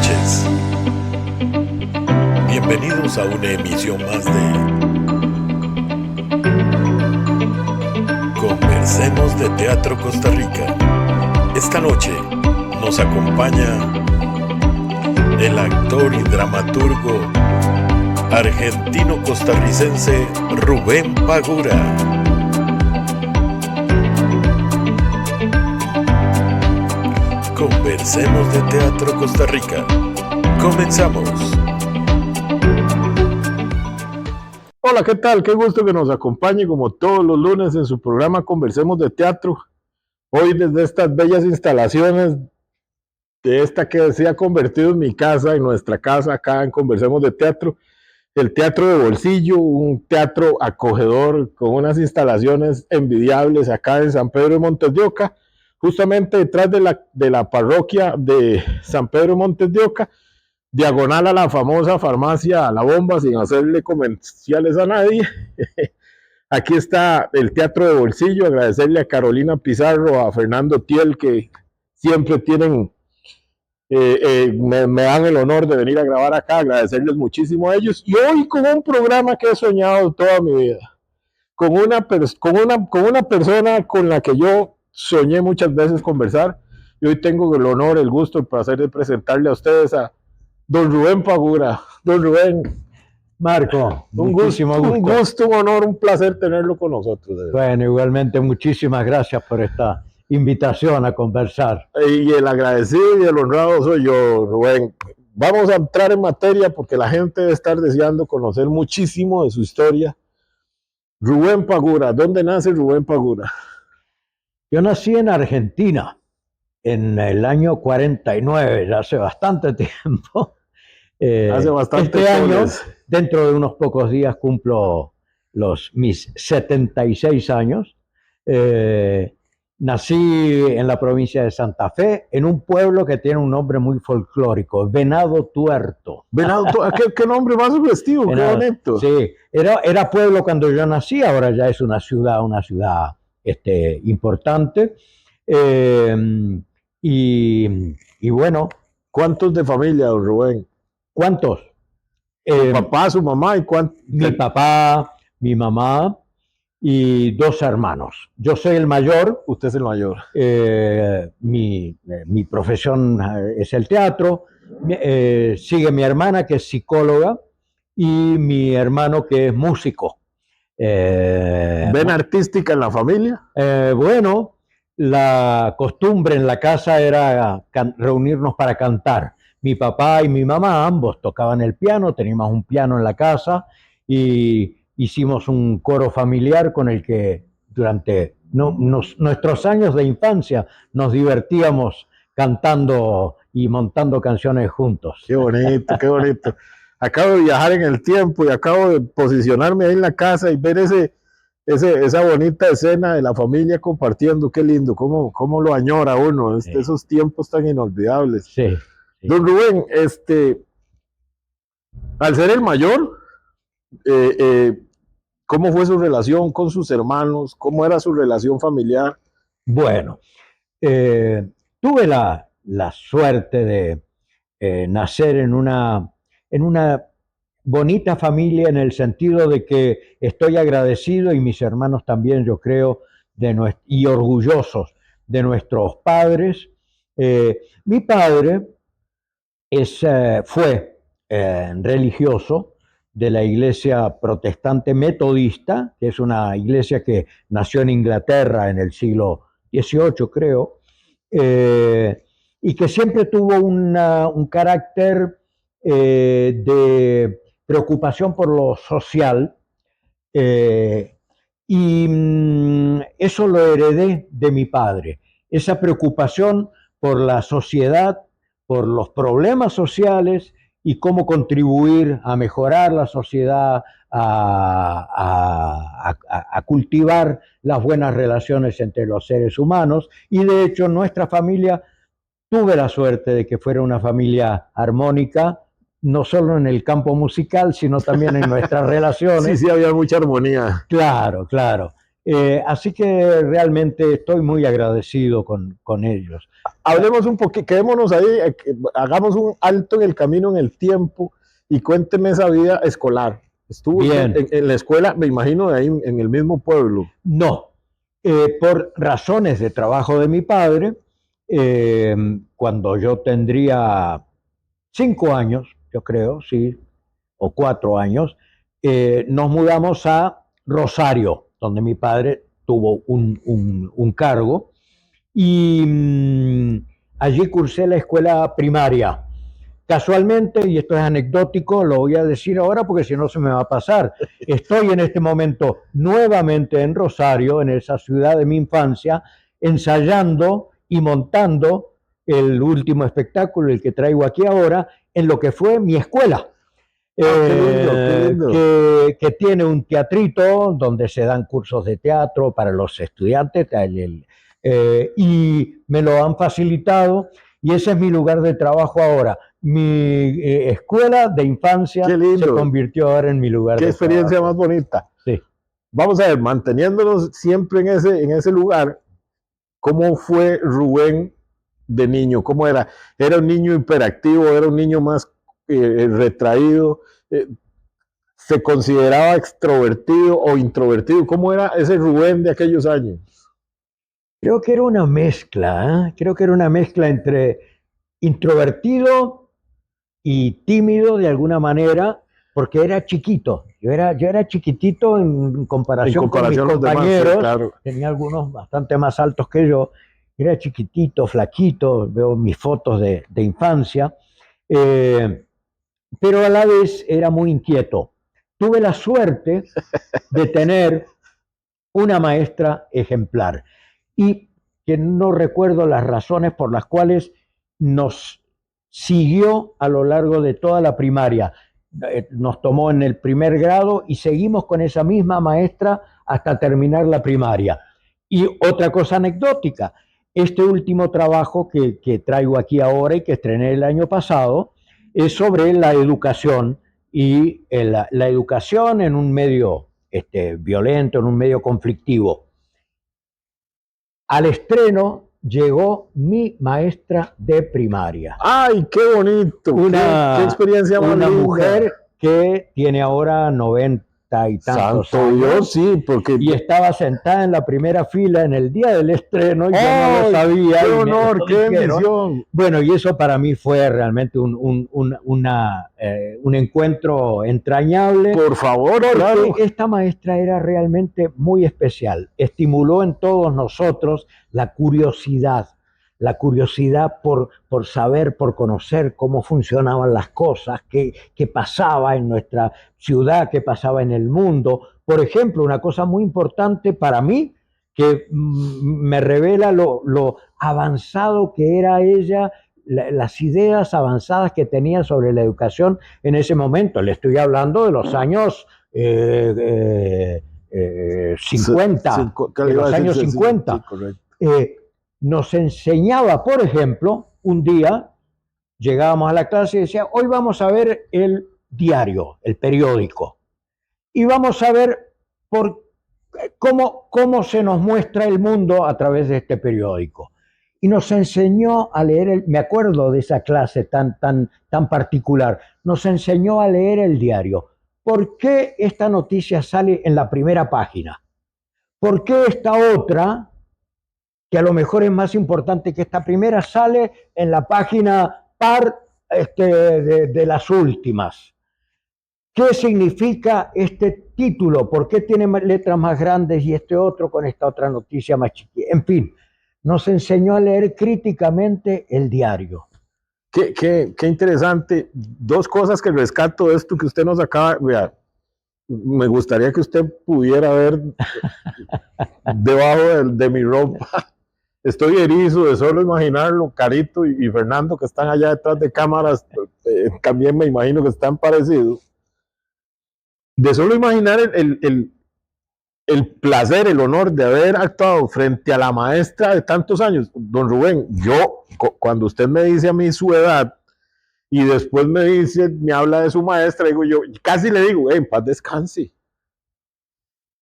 noches. Bienvenidos a una emisión más de Conversemos de Teatro Costa Rica. Esta noche nos acompaña el actor y dramaturgo argentino-costarricense Rubén Pagura. Conversemos de Teatro Costa Rica. Comenzamos. Hola, ¿qué tal? Qué gusto que nos acompañe como todos los lunes en su programa Conversemos de Teatro. Hoy desde estas bellas instalaciones de esta que se ha convertido en mi casa, en nuestra casa acá en Conversemos de Teatro, el Teatro de Bolsillo, un teatro acogedor con unas instalaciones envidiables acá en San Pedro de Montes de Oca, justamente detrás de la parroquia de San Pedro de Montes de Oca, diagonal a la famosa farmacia La Bomba, sin hacerle comerciales a nadie. Aquí está el Teatro de Bolsillo, agradecerle a Carolina Pizarro, a Fernando Tiel, que siempre tienen, me dan el honor de venir a grabar acá, agradecerles muchísimo a ellos. Y hoy con un programa que he soñado toda mi vida, con una persona con la que yo soñé muchas veces conversar, y hoy tengo el honor, el gusto, el placer de presentarle a ustedes a don Rubén Pagura. Don Rubén, Marco, un gusto, un honor, un placer tenerlo con nosotros. Bueno, igualmente muchísimas gracias por esta invitación a conversar. Y el agradecido y el honrado soy yo, Rubén. Vamos a entrar en materia porque la gente debe estar deseando conocer muchísimo de su historia. Rubén Pagura, ¿dónde nace Rubén Pagura? Yo nací en Argentina en el año 49, ya hace bastante tiempo. Hace bastante este año, dentro de unos pocos días, cumplo mis 76 años. Nací en la provincia de Santa Fe, en un pueblo que tiene un nombre muy folclórico, Venado Tuerto. Venado Tuerto, ¿qué nombre más sugestivo? Qué bonito. Sí, era pueblo cuando yo nací, ahora ya es una ciudad importante. Y bueno. ¿Cuántos de familia, don Rubén? ¿Cuántos? ¿Su papá, su mamá y cuántos? Mi papá, mi mamá y 2 hermanos. Yo soy el mayor. Usted es el mayor. Mi profesión es el teatro. Sigue mi hermana, que es psicóloga, y mi hermano, que es músico. ¿Ven artística en la familia? Bueno, la costumbre en la casa era reunirnos para cantar. Mi papá y mi mamá ambos tocaban el piano, teníamos un piano en la casa y hicimos un coro familiar con el que durante nuestros años de infancia nos divertíamos cantando y montando canciones juntos. Qué bonito, qué bonito. Acabo de viajar en el tiempo y acabo de posicionarme ahí en la casa y ver esa bonita escena de la familia compartiendo. Qué lindo, cómo lo añora uno, Sí. Esos tiempos tan inolvidables. Sí. Don Rubén, al ser el mayor, ¿cómo fue su relación con sus hermanos? ¿Cómo era su relación familiar? Bueno, tuve la suerte de nacer en una bonita familia, en el sentido de que estoy agradecido, y mis hermanos también, yo creo, y orgullosos de nuestros padres. Mi padre fue religioso de la iglesia protestante metodista, que es una iglesia que nació en Inglaterra en el siglo XVIII, creo, y que siempre tuvo un carácter de preocupación por lo social, y eso lo heredé de mi padre, esa preocupación por la sociedad, por los problemas sociales y cómo contribuir a mejorar la sociedad, a cultivar las buenas relaciones entre los seres humanos. Y de hecho, nuestra familia, tuve la suerte de que fuera una familia armónica, no solo en el campo musical, sino también en nuestras relaciones. Sí, había mucha armonía. Claro, claro. Así que realmente estoy muy agradecido con ellos. Hablemos un poquito, quedémonos ahí, hagamos un alto en el camino, en el tiempo, y cuénteme esa vida escolar. Estuvo usted Bien. en la escuela, me imagino, de ahí en el mismo pueblo. No, por razones de trabajo de mi padre, cuando yo tendría 5 años, yo creo, sí, o 4 años, nos mudamos a Rosario, donde mi padre tuvo un cargo, y allí cursé la escuela primaria. Casualmente, y esto es anecdótico, lo voy a decir ahora porque si no se me va a pasar. Estoy en este momento nuevamente en Rosario, en esa ciudad de mi infancia, ensayando y montando el último espectáculo, el que traigo aquí ahora, en lo que fue mi escuela. Qué lindo, qué lindo. Que tiene un teatrito donde se dan cursos de teatro para los estudiantes y me lo han facilitado y ese es mi lugar de trabajo ahora. Mi escuela de infancia se convirtió ahora en mi lugar de trabajo. Qué experiencia más bonita. Sí. Vamos a ver, manteniéndonos siempre en ese lugar, ¿cómo fue Rubén de niño? ¿Cómo era? ¿Era un niño hiperactivo? ¿Era un niño más retraído? ¿Se consideraba extrovertido o introvertido? ¿Cómo era ese Rubén de aquellos años? Creo que era una mezcla, creo que era una mezcla entre introvertido y tímido de alguna manera, porque era chiquito. Yo era chiquitito en comparación con mis compañeros. Demás, claro. Tenía algunos bastante más altos que yo. Era chiquitito, flaquito, veo mis fotos de infancia, pero a la vez era muy inquieto. Tuve la suerte de tener una maestra ejemplar y que no recuerdo las razones por las cuales nos siguió a lo largo de toda la primaria. Nos tomó en el primer grado y seguimos con esa misma maestra hasta terminar la primaria. Y otra cosa anecdótica, este último trabajo que traigo aquí ahora y que estrené el año pasado es sobre la educación y la educación en un medio violento, en un medio conflictivo. Al estreno llegó mi maestra de primaria. ¡Ay, qué bonito! ¡Qué experiencia más linda! Una mujer que tiene ahora 90 y tantos Santo años. Dios, sí, porque... Y estaba sentada en la primera fila en el día del estreno y yo no lo sabía. ¡Qué honor, qué bendición! Bueno, y eso para mí fue realmente un encuentro entrañable. Por favor, porque claro. Esta maestra era realmente muy especial. Estimuló en todos nosotros la curiosidad por saber, por conocer cómo funcionaban las cosas, qué pasaba en nuestra ciudad, qué pasaba en el mundo. Por ejemplo, una cosa muy importante para mí, que me revela lo avanzado que era ella, las ideas avanzadas que tenía sobre la educación en ese momento. Le estoy hablando de los años 50, de los años 50. Sí, nos enseñaba, por ejemplo, un día llegábamos a la clase y decía, hoy vamos a ver el diario, el periódico, y vamos a ver cómo se nos muestra el mundo a través de este periódico. Y nos enseñó a leer, me acuerdo de esa clase tan particular, nos enseñó a leer el diario. ¿Por qué esta noticia sale en la primera página? ¿Por qué esta otra, que a lo mejor es más importante que esta primera, sale en la página par de las últimas? ¿Qué significa este título? ¿Por qué tiene letras más grandes y este otro con esta otra noticia más chiquita? En fin, nos enseñó a leer críticamente el diario. Qué interesante. Dos cosas que rescato de esto que usted nos acaba... Vea, me gustaría que usted pudiera ver debajo de mi ropa. Estoy erizo de solo imaginarlo. Carito y Fernando, que están allá detrás de cámaras, también me imagino que están parecidos. De solo imaginar el placer, el honor de haber actuado frente a la maestra de tantos años. Don Rubén, yo, cuando usted me dice a mí su edad y después me habla de su maestra, digo yo, casi le digo, en paz descanse.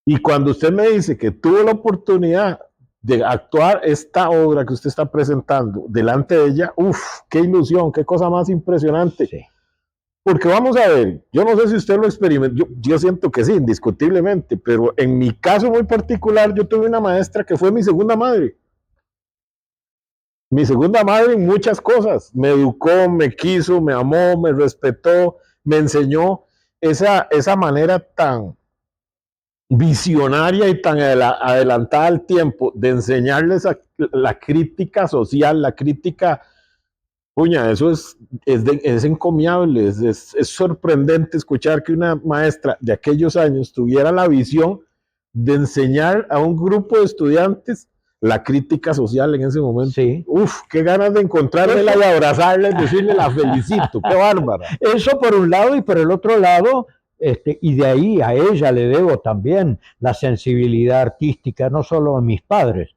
Y cuando usted me dice que tuvo la oportunidad de actuar esta obra que usted está presentando delante de ella, uff, qué ilusión, qué cosa más impresionante. Sí. Porque vamos a ver, yo no sé si usted lo experimentó, yo siento que sí, indiscutiblemente, pero en mi caso muy particular, yo tuve una maestra que fue mi segunda madre. Mi segunda madre en muchas cosas. Me educó, me quiso, me amó, me respetó, me enseñó esa manera tan visionaria y tan adelantada al tiempo de enseñarles la crítica social, la crítica. Puña, eso es encomiable, es sorprendente escuchar que una maestra de aquellos años tuviera la visión de enseñar a un grupo de estudiantes la crítica social en ese momento. Sí. Uf, qué ganas de encontrármela y abrazarla y decirle la felicito, qué bárbara. Eso por un lado, y por el otro lado, y de ahí a ella le debo también la sensibilidad artística, no solo a mis padres,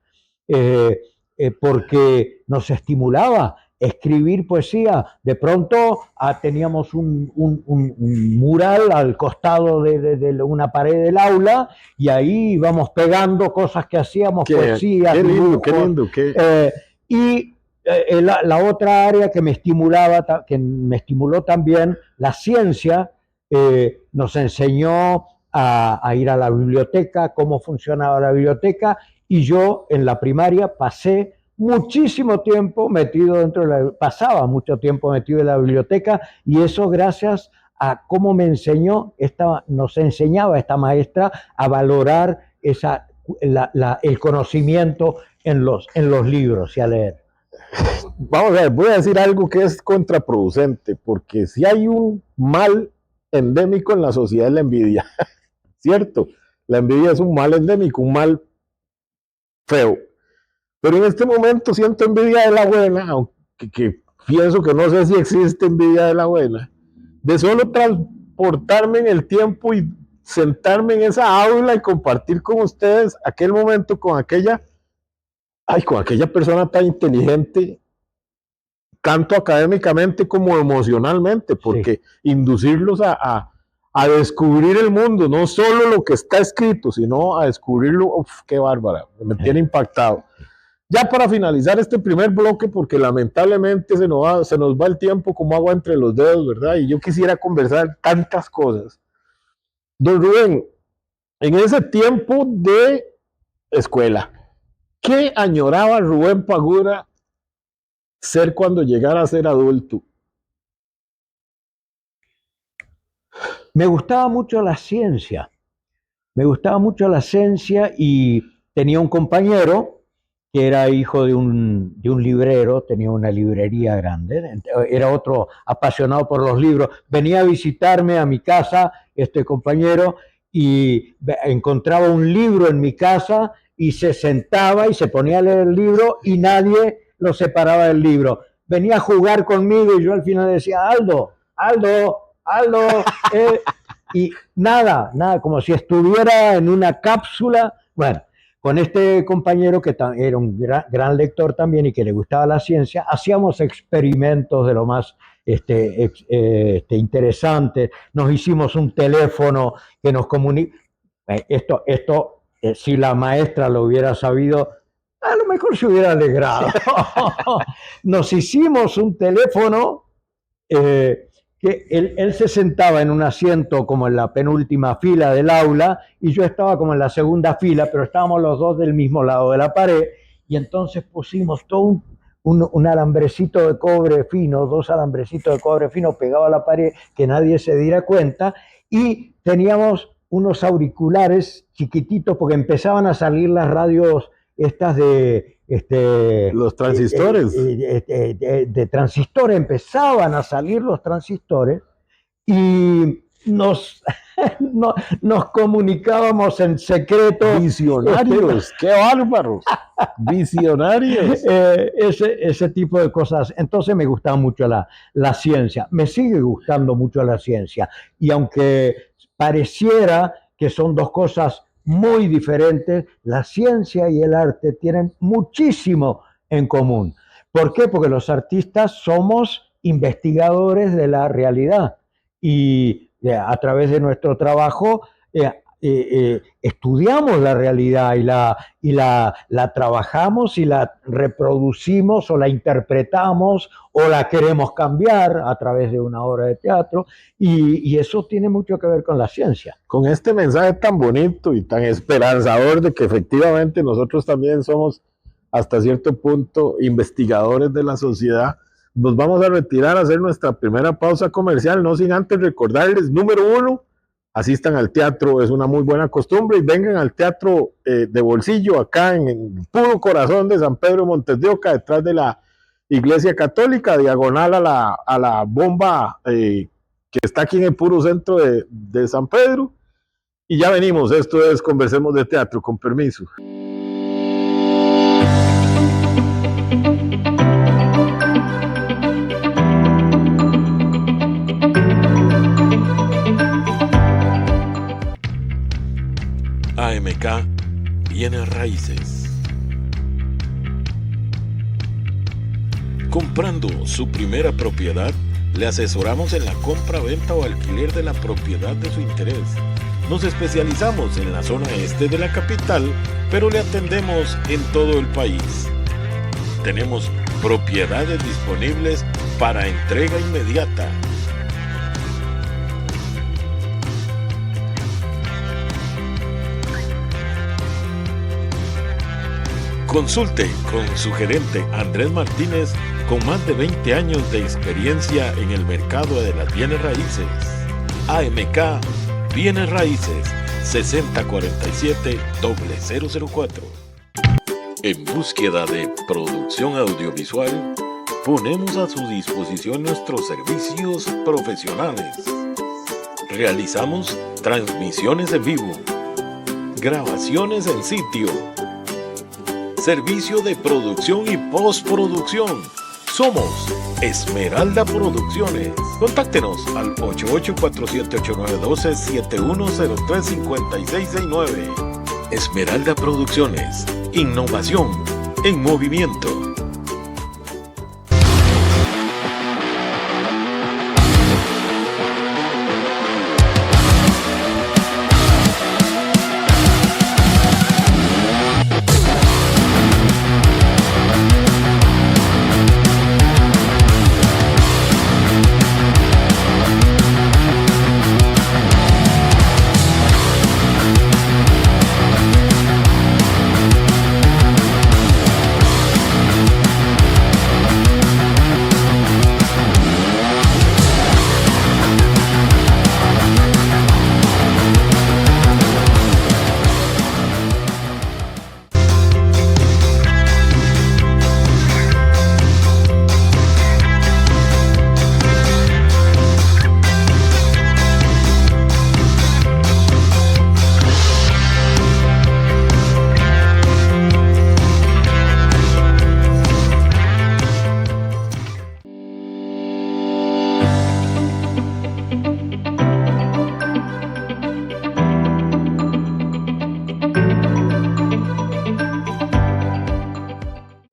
porque nos estimulaba escribir poesía. De pronto teníamos un mural al costado de una pared del aula y ahí íbamos pegando cosas que hacíamos, poesía, qué lindo, dibujos, qué lindo. Y la otra área que me estimuló también, la ciencia, nos enseñó a ir a la biblioteca, cómo funcionaba la biblioteca, y yo en la primaria pasaba mucho tiempo metido en la biblioteca, y eso gracias a cómo nos enseñaba esta maestra a valorar el conocimiento en los libros y a leer. Vamos a ver, voy a decir algo que es contraproducente, porque si hay un mal endémico en la sociedad es la envidia, ¿cierto? La envidia es un mal endémico, un mal feo. Pero en este momento siento envidia de la buena, aunque pienso que no sé si existe envidia de la buena, de solo transportarme en el tiempo y sentarme en esa aula y compartir con ustedes aquel momento con aquella persona tan inteligente, tanto académicamente como emocionalmente, porque sí, inducirlos a descubrir el mundo, no solo lo que está escrito, sino a descubrirlo. Uf, qué bárbara, me tiene impactado. Ya para finalizar este primer bloque, porque lamentablemente se nos va el tiempo como agua entre los dedos, ¿verdad? Y yo quisiera conversar tantas cosas. Don Rubén, en ese tiempo de escuela, ¿qué añoraba Rubén Pagura ser cuando llegara a ser adulto? Me gustaba mucho la ciencia. Y tenía un compañero que era hijo de un librero, tenía una librería grande, era otro apasionado por los libros. Venía a visitarme a mi casa este compañero y encontraba un libro en mi casa y se sentaba y se ponía a leer el libro y nadie lo separaba del libro. Venía a jugar conmigo y yo al final decía, Aldo, y nada, como si estuviera en una cápsula. Bueno, con este compañero que era un gran lector también y que le gustaba la ciencia, hacíamos experimentos de lo más interesantes. Nos hicimos un teléfono que nos comunica. Si la maestra lo hubiera sabido, a lo mejor se hubiera alegrado. Nos hicimos un teléfono que él se sentaba en un asiento como en la penúltima fila del aula y yo estaba como en la segunda fila, pero estábamos los dos del mismo lado de la pared, y entonces pusimos todo un alambrecito de cobre fino, 2 alambrecitos de cobre fino pegados a la pared, que nadie se diera cuenta, y teníamos unos auriculares chiquititos porque empezaban a salir las radios estas de los transistores. De transistores, empezaban a salir los transistores y nos comunicábamos en secreto. Visionarios, qué bárbaros, visionarios. Ese tipo de cosas. Entonces me gustaba mucho la ciencia, me sigue gustando mucho la ciencia, y aunque pareciera que son dos cosas muy diferentes, la ciencia y el arte tienen muchísimo en común. ¿Por qué? Porque los artistas somos investigadores de la realidad y a través de nuestro trabajo estudiamos la realidad y la trabajamos y la reproducimos o la interpretamos o la queremos cambiar a través de una obra de teatro y eso tiene mucho que ver con la ciencia. Con este mensaje tan bonito y tan esperanzador de que efectivamente nosotros también somos hasta cierto punto investigadores de la sociedad, nos vamos a retirar a hacer nuestra primera pausa comercial, no sin antes recordarles, número 1, asistan al teatro, es una muy buena costumbre, y vengan al teatro de bolsillo, acá en el puro corazón de San Pedro de Montes de Oca, detrás de la Iglesia Católica, diagonal a la bomba que está aquí en el puro centro de San Pedro. Y ya venimos, esto es Conversemos de Teatro, con permiso. AMK Bienes Raíces. Comprando su primera propiedad, le asesoramos en la compra, venta o alquiler de la propiedad de su interés. Nos especializamos en la zona este de la capital, pero le atendemos en todo el país. Tenemos propiedades disponibles para entrega inmediata. Consulte con su gerente Andrés Martínez, con más de 20 años de experiencia en el mercado de las bienes raíces. AMK Bienes Raíces, 6047-004. En búsqueda de producción audiovisual, ponemos a su disposición nuestros servicios profesionales. Realizamos transmisiones en vivo, grabaciones en sitio, servicio de producción y postproducción. Somos Esmeralda Producciones. Contáctenos al 8847-8912-7103-5669. Esmeralda Producciones. Innovación en movimiento.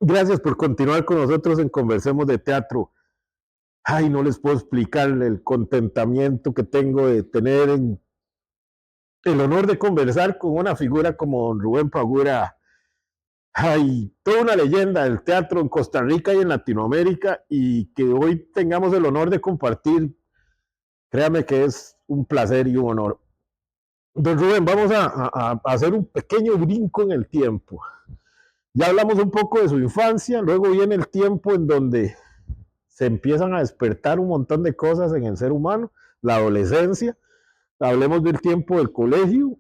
Gracias por continuar con nosotros en Conversemos de Teatro. Ay, no les puedo explicar el contentamiento que tengo de tener el honor de conversar con una figura como don Rubén Pagura. Ay, toda una leyenda del teatro en Costa Rica y en Latinoamérica, y que hoy tengamos el honor de compartir, créame que es un placer y un honor. Don Rubén, vamos a hacer un pequeño brinco en el tiempo. Ya hablamos un poco de su infancia, luego viene el tiempo en donde se empiezan a despertar un montón de cosas en el ser humano, la adolescencia, hablemos del tiempo del colegio,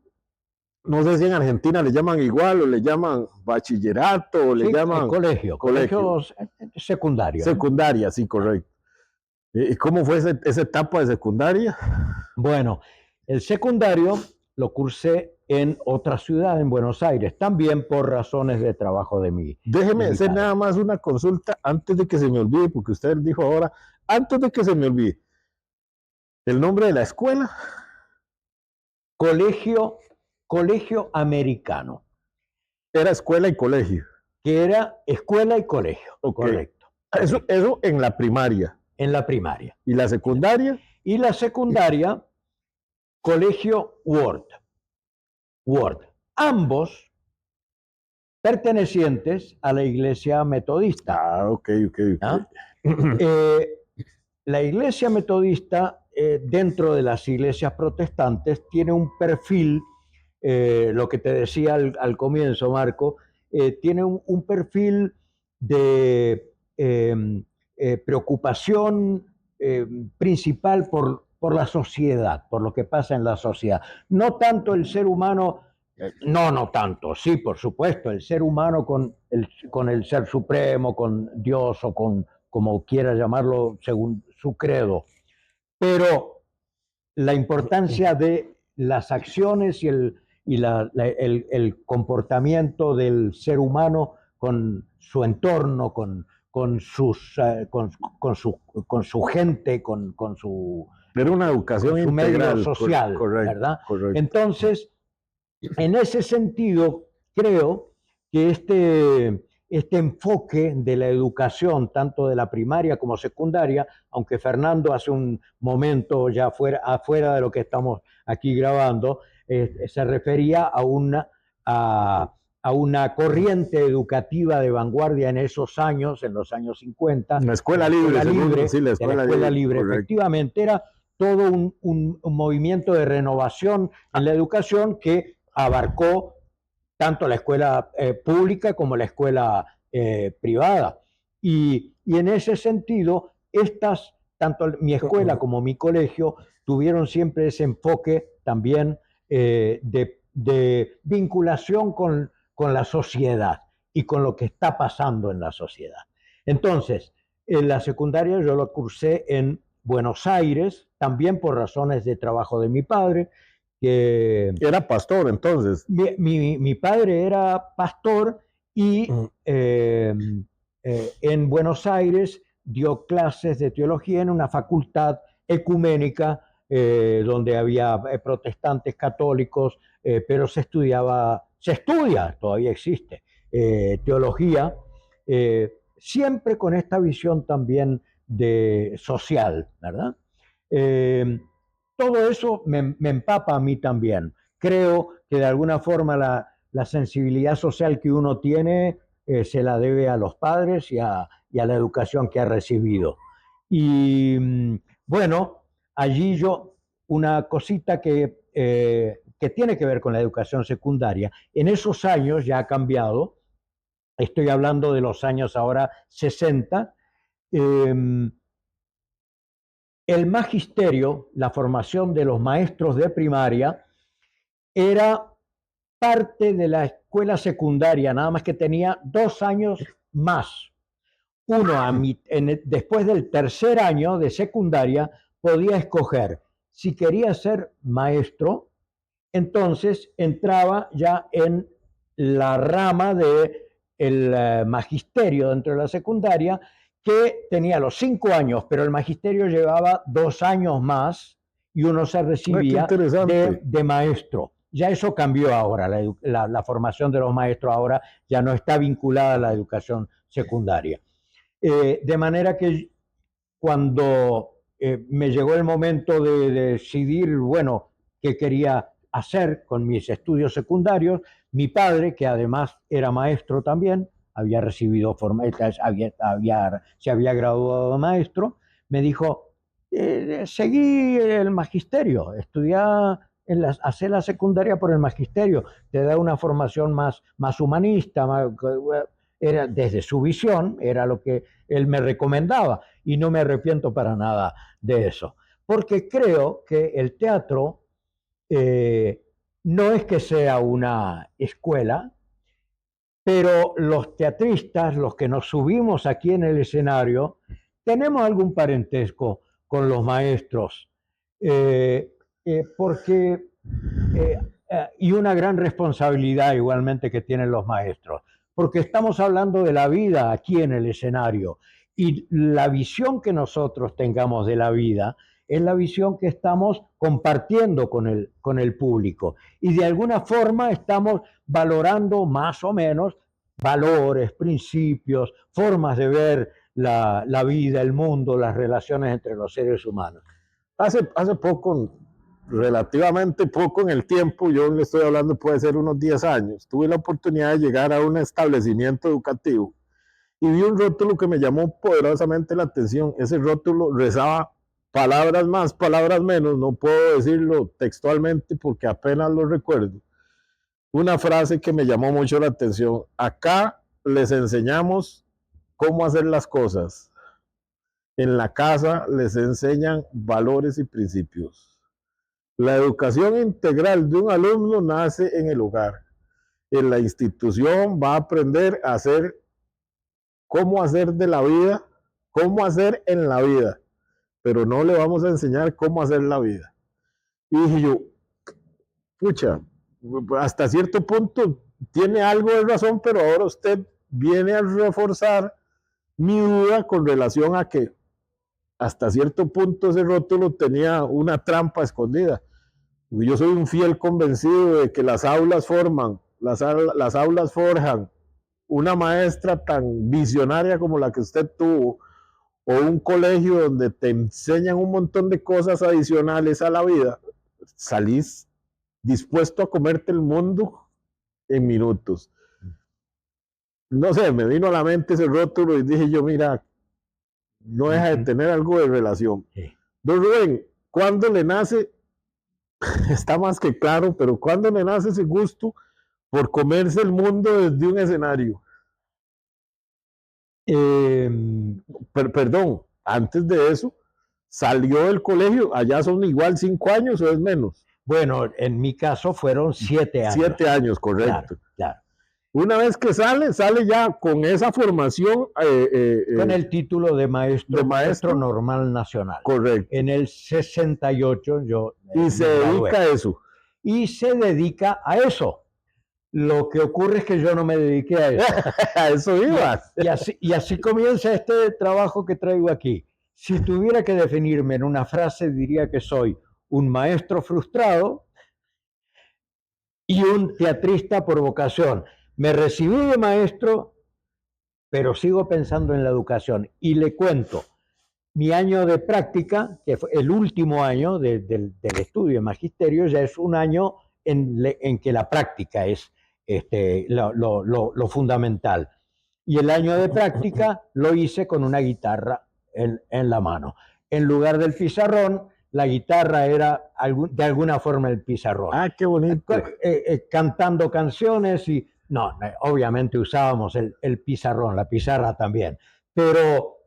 no sé si en Argentina le llaman igual o le llaman bachillerato o le llaman... Colegio secundario. Secundaria, sí, correcto. ¿Y cómo fue esa etapa de secundaria? Bueno, el secundario lo cursé en otra ciudad, en Buenos Aires, también por razones de trabajo de mí. Déjeme hacer nada más una consulta antes de que se me olvide, porque usted dijo ahora, antes de que se me olvide, el nombre de la escuela. Colegio Americano. Era escuela y colegio. Que era escuela y colegio, okay. Correcto. Eso en la primaria. En la primaria. ¿Y la secundaria? Y la secundaria, Colegio Ward. Ward, ambos pertenecientes a la Iglesia Metodista. Ah, ok. ¿Ah? La Iglesia Metodista, dentro de las iglesias protestantes, tiene un perfil, lo que te decía al comienzo, Marco, tiene un perfil de preocupación principal por la sociedad, por lo que pasa en la sociedad. No tanto el ser humano, no tanto, sí, por supuesto, el ser humano con el ser supremo, con Dios o con como quiera llamarlo según su credo, pero la importancia de las acciones y el comportamiento del ser humano con su entorno, con su gente, con su Era una educación su medio integral. social, Correcto, ¿verdad? correcto. Entonces, en ese sentido, creo que este enfoque de la educación, tanto de la primaria como secundaria, aunque Fernando hace un momento ya afuera de lo que estamos aquí grabando, se refería a una corriente educativa de vanguardia en esos años, en los años 50. La escuela libre, Sí, la escuela libre. Efectivamente, era todo un movimiento de renovación en la educación que abarcó tanto la escuela pública como la escuela privada. Y en ese sentido, tanto mi escuela como mi colegio tuvieron siempre ese enfoque también de vinculación con la sociedad y con lo que está pasando en la sociedad. Entonces, en la secundaria yo lo cursé en Buenos Aires, también por razones de trabajo de mi padre. Era pastor entonces. Mi padre era pastor y en Buenos Aires dio clases de teología en una facultad ecuménica donde había protestantes, católicos, pero se estudia, todavía existe, teología, siempre con esta visión también social, ¿verdad? Todo eso me empapa a mí también. Creo que de alguna forma la sensibilidad social que uno tiene se la debe a los padres y a la educación que ha recibido. Y bueno, allí una cosita que tiene que ver con la educación secundaria, en esos años ya ha cambiado, estoy hablando de los años ahora 60, el magisterio, la formación de los maestros de primaria, era parte de la escuela secundaria, nada más que tenía 2 años más. Uno, después del tercer año de secundaria, podía escoger si quería ser maestro, entonces entraba ya en la rama del magisterio dentro de la secundaria, que tenía los 5 años, pero el magisterio llevaba 2 años más y uno se recibía de maestro. Ya eso cambió ahora, la formación de los maestros ahora ya no está vinculada a la educación secundaria. De manera que cuando me llegó el momento de decidir, bueno, qué quería hacer con mis estudios secundarios, mi padre, que además era maestro también, había recibido se había graduado de maestro, me dijo, seguí el magisterio, hacer la secundaria por el magisterio, te da una formación más humanista, era desde su visión, era lo que él me recomendaba y no me arrepiento para nada de eso, porque creo que el teatro no es que sea una escuela, pero los teatristas, los que nos subimos aquí en el escenario, tenemos algún parentesco con los maestros, porque y una gran responsabilidad igualmente que tienen los maestros, porque estamos hablando de la vida aquí en el escenario y la visión que nosotros tengamos de la vida es la visión que estamos compartiendo con el público y de alguna forma estamos valorando más o menos valores, principios, formas de ver la vida, el mundo, las relaciones entre los seres humanos. Hace poco relativamente poco en el tiempo, yo le estoy hablando, puede ser unos 10 años, tuve la oportunidad de llegar a un establecimiento educativo y vi un rótulo que me llamó poderosamente la atención. Ese rótulo rezaba palabras más, palabras menos, no puedo decirlo textualmente porque apenas lo recuerdo. Una frase que me llamó mucho la atención: acá les enseñamos cómo hacer las cosas. En la casa les enseñan valores y principios. La educación integral de un alumno nace en el hogar. En la institución va a aprender a hacer, cómo hacer de la vida, cómo hacer en la vida, pero no le vamos a enseñar cómo hacer la vida. Y dije yo, pucha, hasta cierto punto tiene algo de razón, pero ahora usted viene a reforzar mi duda con relación a que hasta cierto punto ese rótulo tenía una trampa escondida. Yo soy un fiel convencido de que las aulas forman, las aulas forjan una maestra tan visionaria como la que usted tuvo, o un colegio donde te enseñan un montón de cosas adicionales a la vida, salís dispuesto a comerte el mundo en minutos. No sé, me vino a la mente ese rótulo y dije yo, mira, no deja de tener algo de relación. Sí. Don Rubén, ¿cuándo le nace? Está más que claro, pero ¿cuándo le nace ese gusto por comerse el mundo desde un escenario? Perdón, antes de eso, salió del colegio, allá son igual 5 años o es menos. Bueno, en mi caso fueron 7 años. 7 años, correcto. Claro, claro. Una vez que sale ya con esa formación. Con el título de maestro normal nacional. Correcto. En el 68 yo. Y se dedica a eso. Y se dedica a eso. Lo que ocurre es que yo no me dediqué a eso. A eso ibas. Y así comienza este trabajo que traigo aquí. Si tuviera que definirme en una frase, diría que soy un maestro frustrado y un teatrista por vocación. Me recibí de maestro, pero sigo pensando en la educación. Y le cuento, mi año de práctica, que fue el último año del estudio de magisterio, ya es un año en que la práctica es lo fundamental. Y el año de práctica lo hice con una guitarra en la mano. En lugar del pizarrón, la guitarra era de alguna forma el pizarrón. Ah, qué bonito. Cantando canciones y... No, obviamente usábamos el pizarrón, la pizarra también. Pero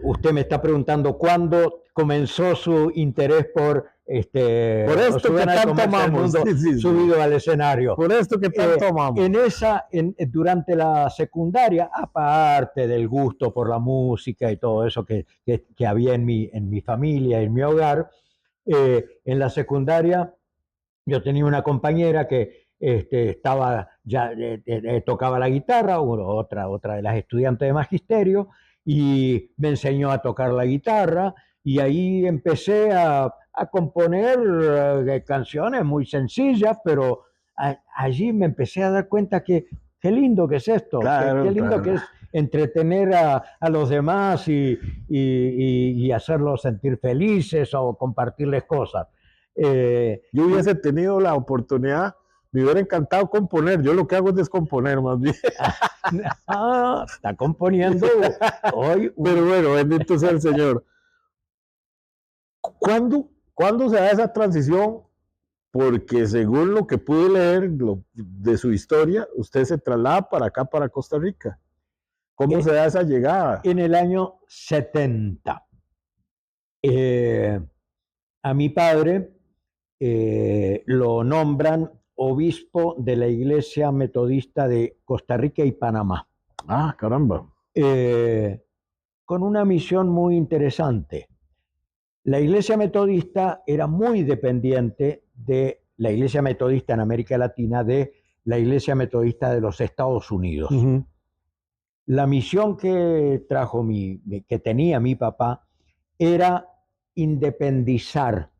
usted me está preguntando cuándo comenzó su interés por por esto que tanto amamos, subido al escenario. Por esto que tanto amamos. Durante la secundaria, aparte del gusto por la música y todo eso que había en mi familia, en mi hogar, en la secundaria yo tenía una compañera que tocaba la guitarra, otra de las estudiantes de magisterio, y me enseñó a tocar la guitarra, y ahí empecé a componer canciones muy sencillas, pero allí me empecé a dar cuenta que qué lindo que es esto, claro, qué lindo que es entretener a los demás y hacerlos sentir felices o compartirles cosas. Yo hubiese tenido la oportunidad, me hubiera encantado componer. Yo lo que hago es descomponer más bien. Está componiendo hoy. Pero bueno, bendito sea el Señor. ¿Cuándo se da esa transición? Porque según lo que pude leer de su historia, usted se traslada para acá, para Costa Rica. ¿Cómo se da esa llegada? En el año 70. A mi padre lo nombran obispo de la Iglesia Metodista de Costa Rica y Panamá. Ah, caramba. Con una misión muy interesante. La Iglesia Metodista era muy dependiente de la Iglesia Metodista en América Latina, de la Iglesia Metodista de los Estados Unidos. Uh-huh. La misión que tenía mi papá era independizar.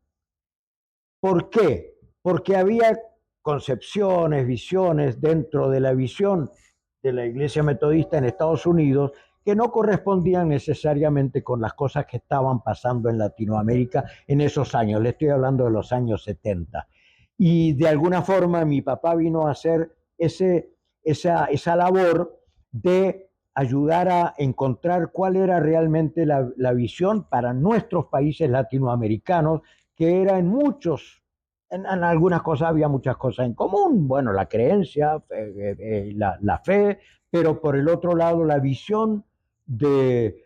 ¿Por qué? Porque había concepciones, visiones dentro de la visión de la Iglesia Metodista en Estados Unidos que no correspondían necesariamente con las cosas que estaban pasando en Latinoamérica en esos años. Le estoy hablando de los años 70. Y de alguna forma mi papá vino a hacer esa labor de ayudar a encontrar cuál era realmente la visión para nuestros países latinoamericanos, que era en algunas cosas había muchas cosas en común, bueno, la creencia, la fe, pero por el otro lado la visión de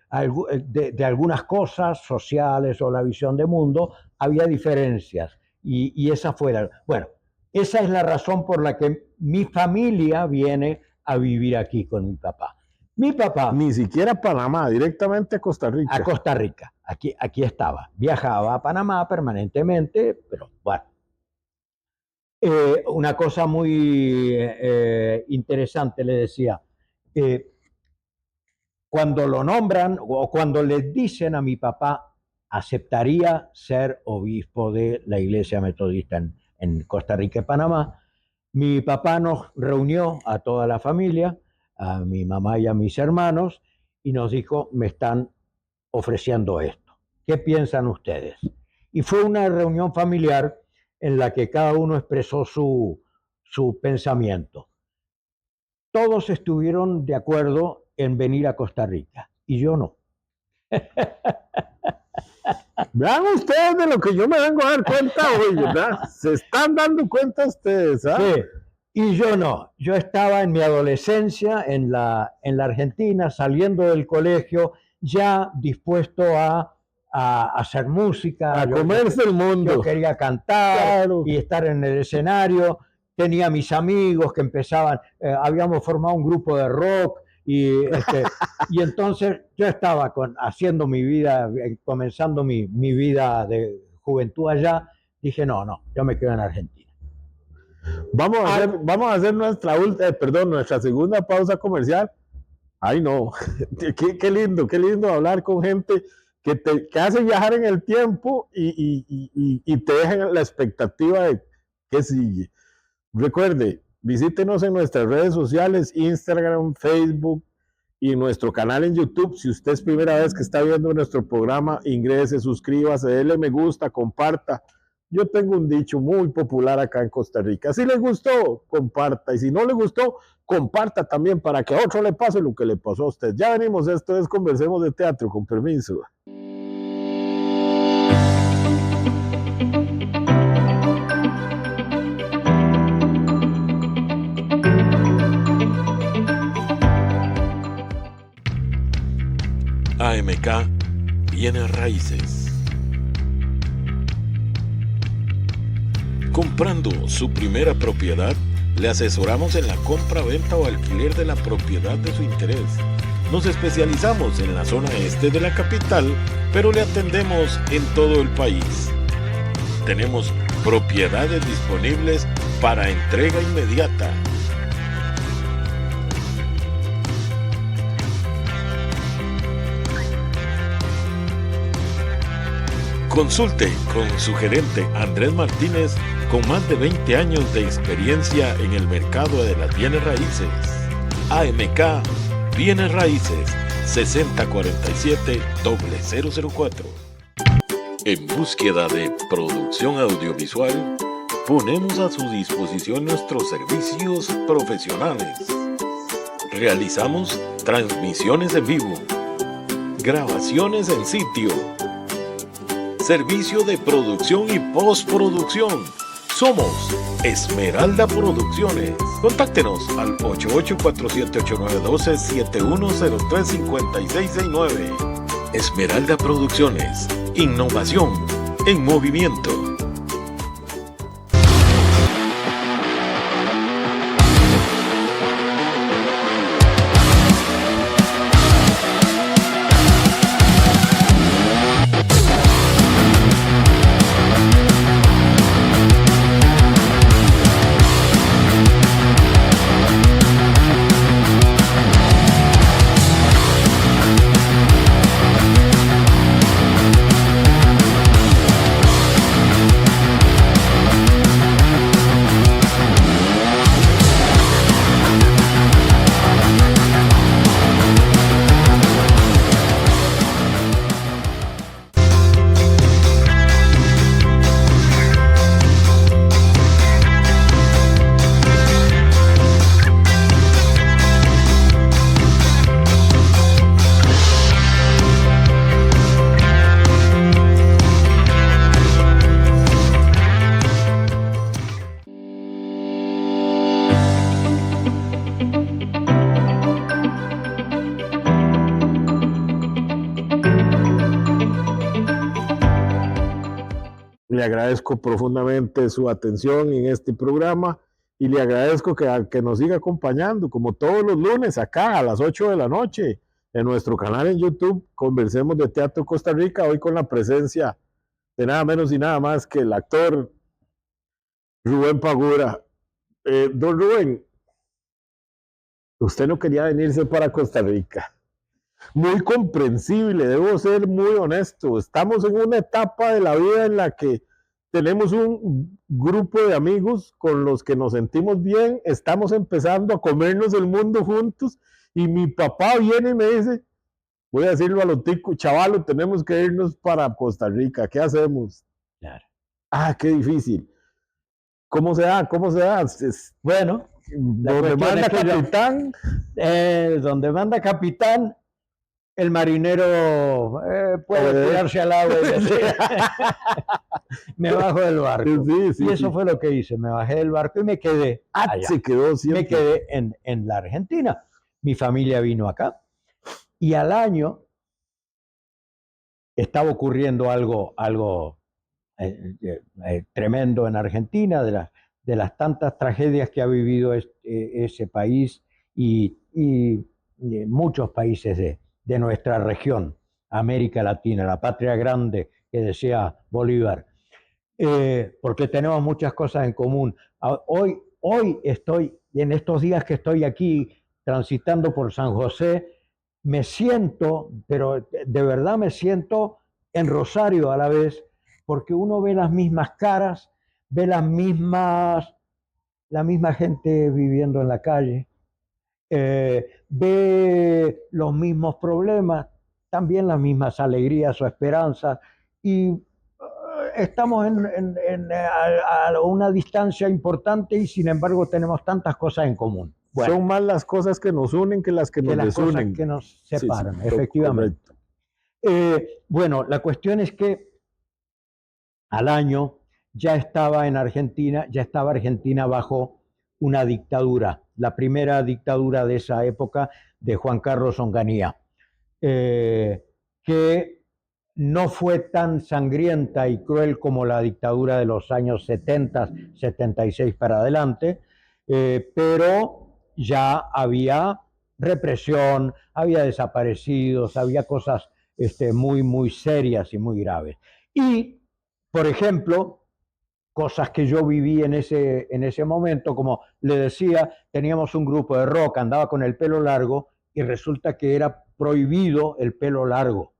algunas cosas sociales o la visión de mundo, había diferencias y esa fue bueno, esa es la razón por la que mi familia viene a vivir aquí con mi papá. Mi papá... Ni siquiera a Panamá, directamente a Costa Rica. A Costa Rica, aquí estaba. Viajaba a Panamá permanentemente, pero bueno. Una cosa muy interesante le decía, cuando lo nombran o cuando le dicen a mi papá, aceptaría ser obispo de la Iglesia Metodista en Costa Rica y Panamá, mi papá nos reunió a toda la familia, a mi mamá y a mis hermanos, y nos dijo, me están ofreciendo esto. ¿Qué piensan ustedes? Y fue una reunión familiar en la que cada uno expresó su pensamiento. Todos estuvieron de acuerdo en venir a Costa Rica, y yo no. Vean ustedes de lo que yo me vengo a dar cuenta hoy, ¿verdad? Se están dando cuenta ustedes, ¿ah? Sí, y yo no. Yo estaba en mi adolescencia en la Argentina, saliendo del colegio, ya dispuesto a hacer música. A comerse el mundo. Yo quería cantar, claro, y estar en el escenario. Tenía mis amigos que empezaban, habíamos formado un grupo de rock, y entonces yo estaba haciendo mi vida, comenzando mi vida de juventud allá. Dije, no, yo me quedo en Argentina. Vamos a hacer nuestra segunda pausa comercial. Ay, no, qué lindo hablar con gente que hace viajar en el tiempo y te dejan la expectativa de qué sigue. Recuerde, visítenos en nuestras redes sociales, Instagram, Facebook y nuestro canal en YouTube. Si usted es primera vez que está viendo nuestro programa, ingrese, suscríbase, déle me gusta, comparta. Yo tengo un dicho muy popular acá en Costa Rica. Si le gustó, comparta. Y si no le gustó, comparta también para que a otro le pase lo que le pasó a usted. Ya venimos, esto es Conversemos de Teatro, con permiso. AMK Bienes Raíces. Comprando su primera propiedad, le asesoramos en la compra, venta o alquiler de la propiedad de su interés. Nos especializamos en la zona este de la capital, pero le atendemos en todo el país. Tenemos propiedades disponibles para entrega inmediata. Consulte con su gerente Andrés Martínez, con más de 20 años de experiencia en el mercado de las bienes raíces. AMK Bienes Raíces, 6047-004. En búsqueda de producción audiovisual, ponemos a su disposición nuestros servicios profesionales. Realizamos transmisiones en vivo, grabaciones en sitio, servicio de producción y postproducción. Somos Esmeralda Producciones. Contáctenos al 8847-8912-7103-5669. Esmeralda Producciones. Innovación en movimiento. Le agradezco profundamente su atención en este programa y le agradezco que nos siga acompañando como todos los lunes acá a las 8 de la noche en nuestro canal en YouTube, Conversemos de Teatro Costa Rica, hoy con la presencia de nada menos y nada más que el actor Rubén Pagura. Don Rubén, usted no quería venirse para Costa Rica. Muy comprensible, debo ser muy honesto. Estamos en una etapa de la vida en la que tenemos un grupo de amigos con los que nos sentimos bien, estamos empezando a comernos el mundo juntos y mi papá viene y me dice, voy a decirlo a los ticos, chavalo, tenemos que irnos para Costa Rica, ¿qué hacemos? Claro. Ah, qué difícil. ¿Cómo se da? ¿Cómo se da? Bueno, donde manda capitán. Donde manda capitán, el marinero puede tirarse al agua y decir, me bajo del barco. Sí, y eso fue lo que hice, me bajé del barco y me quedé allá. Se quedó siempre. Me quedé en la Argentina. Mi familia vino acá y al año estaba ocurriendo algo tremendo en Argentina, de las tantas tragedias que ha vivido ese país y muchos países de nuestra región, América Latina, la patria grande que decía Bolívar, porque tenemos muchas cosas en común. Hoy estoy, en estos días que estoy aquí transitando por San José, me siento, pero de verdad me siento en Rosario a la vez, porque uno ve las mismas caras, ve la misma gente viviendo en la calle, ve los mismos problemas, también las mismas alegrías o esperanzas, y estamos a una distancia importante y sin embargo tenemos tantas cosas en común. Bueno, son más las cosas que nos unen que las que nos desunen. Que nos separan, sí, efectivamente. Bueno, la cuestión es que al año ya estaba Argentina bajo una dictadura, la primera dictadura de esa época de Juan Carlos Onganía, que no fue tan sangrienta y cruel como la dictadura de los años 70, 76 para adelante, pero ya había represión, había desaparecidos, había cosas muy, muy serias y muy graves. Y, por ejemplo, cosas que yo viví en ese momento, como le decía, teníamos un grupo de rock, andaba con el pelo largo y resulta que era prohibido el pelo largo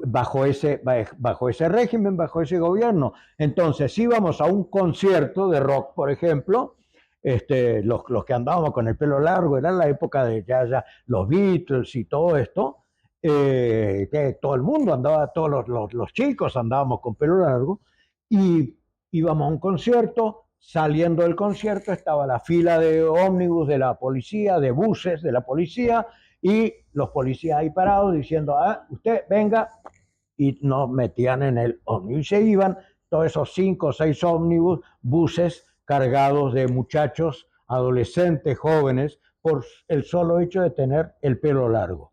bajo ese régimen, bajo ese gobierno. Entonces íbamos a un concierto de rock, por ejemplo, los que andábamos con el pelo largo, era la época de ya los Beatles y todo esto, que todo el mundo andaba, todos los chicos andábamos con pelo largo, y íbamos a un concierto. Saliendo del concierto estaba la fila de ómnibus de la policía, de buses de la policía, y los policías ahí parados diciendo, usted venga, y nos metían en el ómnibus y se iban todos esos 5 o 6 ómnibus, buses cargados de muchachos, adolescentes, jóvenes, por el solo hecho de tener el pelo largo.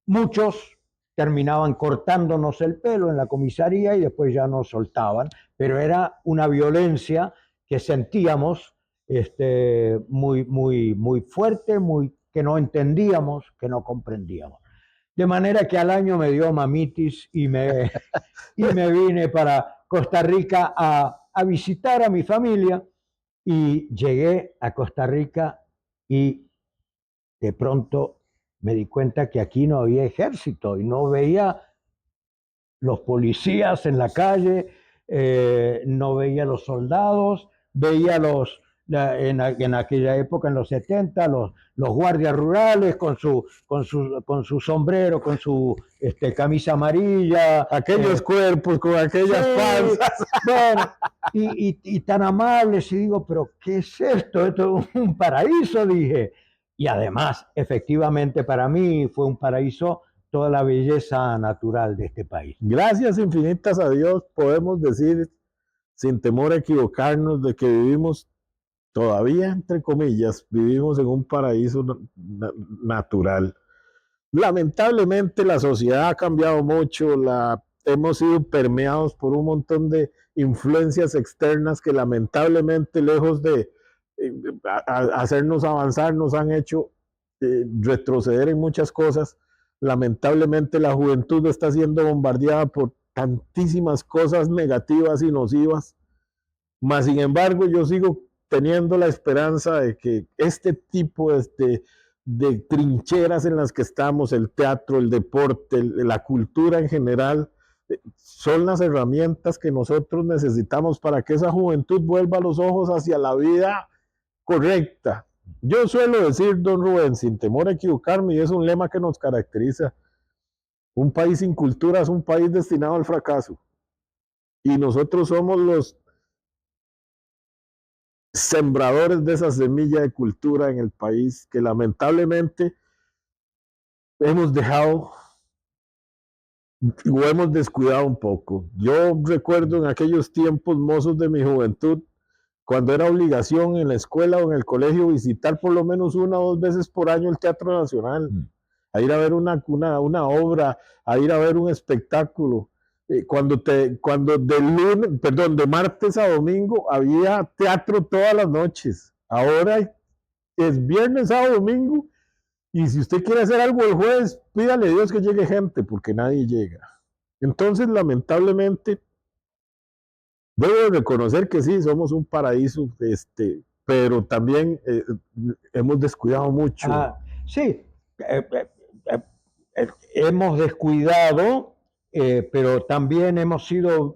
Muchos terminaban cortándonos el pelo en la comisaría y después ya nos soltaban, pero era una violencia que sentíamos muy, muy, muy fuerte, que no entendíamos, que no comprendíamos. De manera que al año me dio mamitis y me vine para Costa Rica a visitar a mi familia, y llegué a Costa Rica y de pronto me di cuenta que aquí no había ejército y no veía los policías en la calle, no veía los soldados, veía en aquella época, en los 70, los guardias rurales con su sombrero, con su camisa amarilla. Aquellos cuerpos con aquellas panzas. Bueno, y tan amables, y digo, pero ¿qué es esto? Esto es un paraíso, dije. Y además, efectivamente, para mí fue un paraíso toda la belleza natural de este país. Gracias infinitas a Dios podemos decir, sin temor a equivocarnos, de que vivimos todavía, entre comillas, vivimos en un paraíso natural. Lamentablemente la sociedad ha cambiado mucho, la hemos sido permeados por un montón de influencias externas que lamentablemente, lejos de hacernos avanzar, nos han hecho retroceder en muchas cosas. Lamentablemente la juventud está siendo bombardeada por tantísimas cosas negativas y nocivas, mas sin embargo yo sigo teniendo la esperanza de que este tipo de trincheras en las que estamos, el teatro, el deporte, la cultura en general, son las herramientas que nosotros necesitamos para que esa juventud vuelva los ojos hacia la vida correcta. Yo suelo decir, don Rubén, sin temor a equivocarme, y es un lema que nos caracteriza, un país sin cultura es un país destinado al fracaso. Y nosotros somos los sembradores de esa semilla de cultura en el país que lamentablemente hemos dejado o hemos descuidado un poco. Yo recuerdo en aquellos tiempos mozos de mi juventud, cuando era obligación en la escuela o en el colegio visitar por lo menos 1 o 2 veces por año el Teatro Nacional, a ir a ver una obra, a ir a ver un espectáculo. Cuando de martes a domingo había teatro todas las noches. Ahora es viernes, sábado, domingo, y si usted quiere hacer algo el jueves, pídale a Dios que llegue gente, porque nadie llega. Entonces, lamentablemente, debo reconocer que sí, somos un paraíso, pero también hemos descuidado mucho. Sí, hemos descuidado, pero también hemos sido,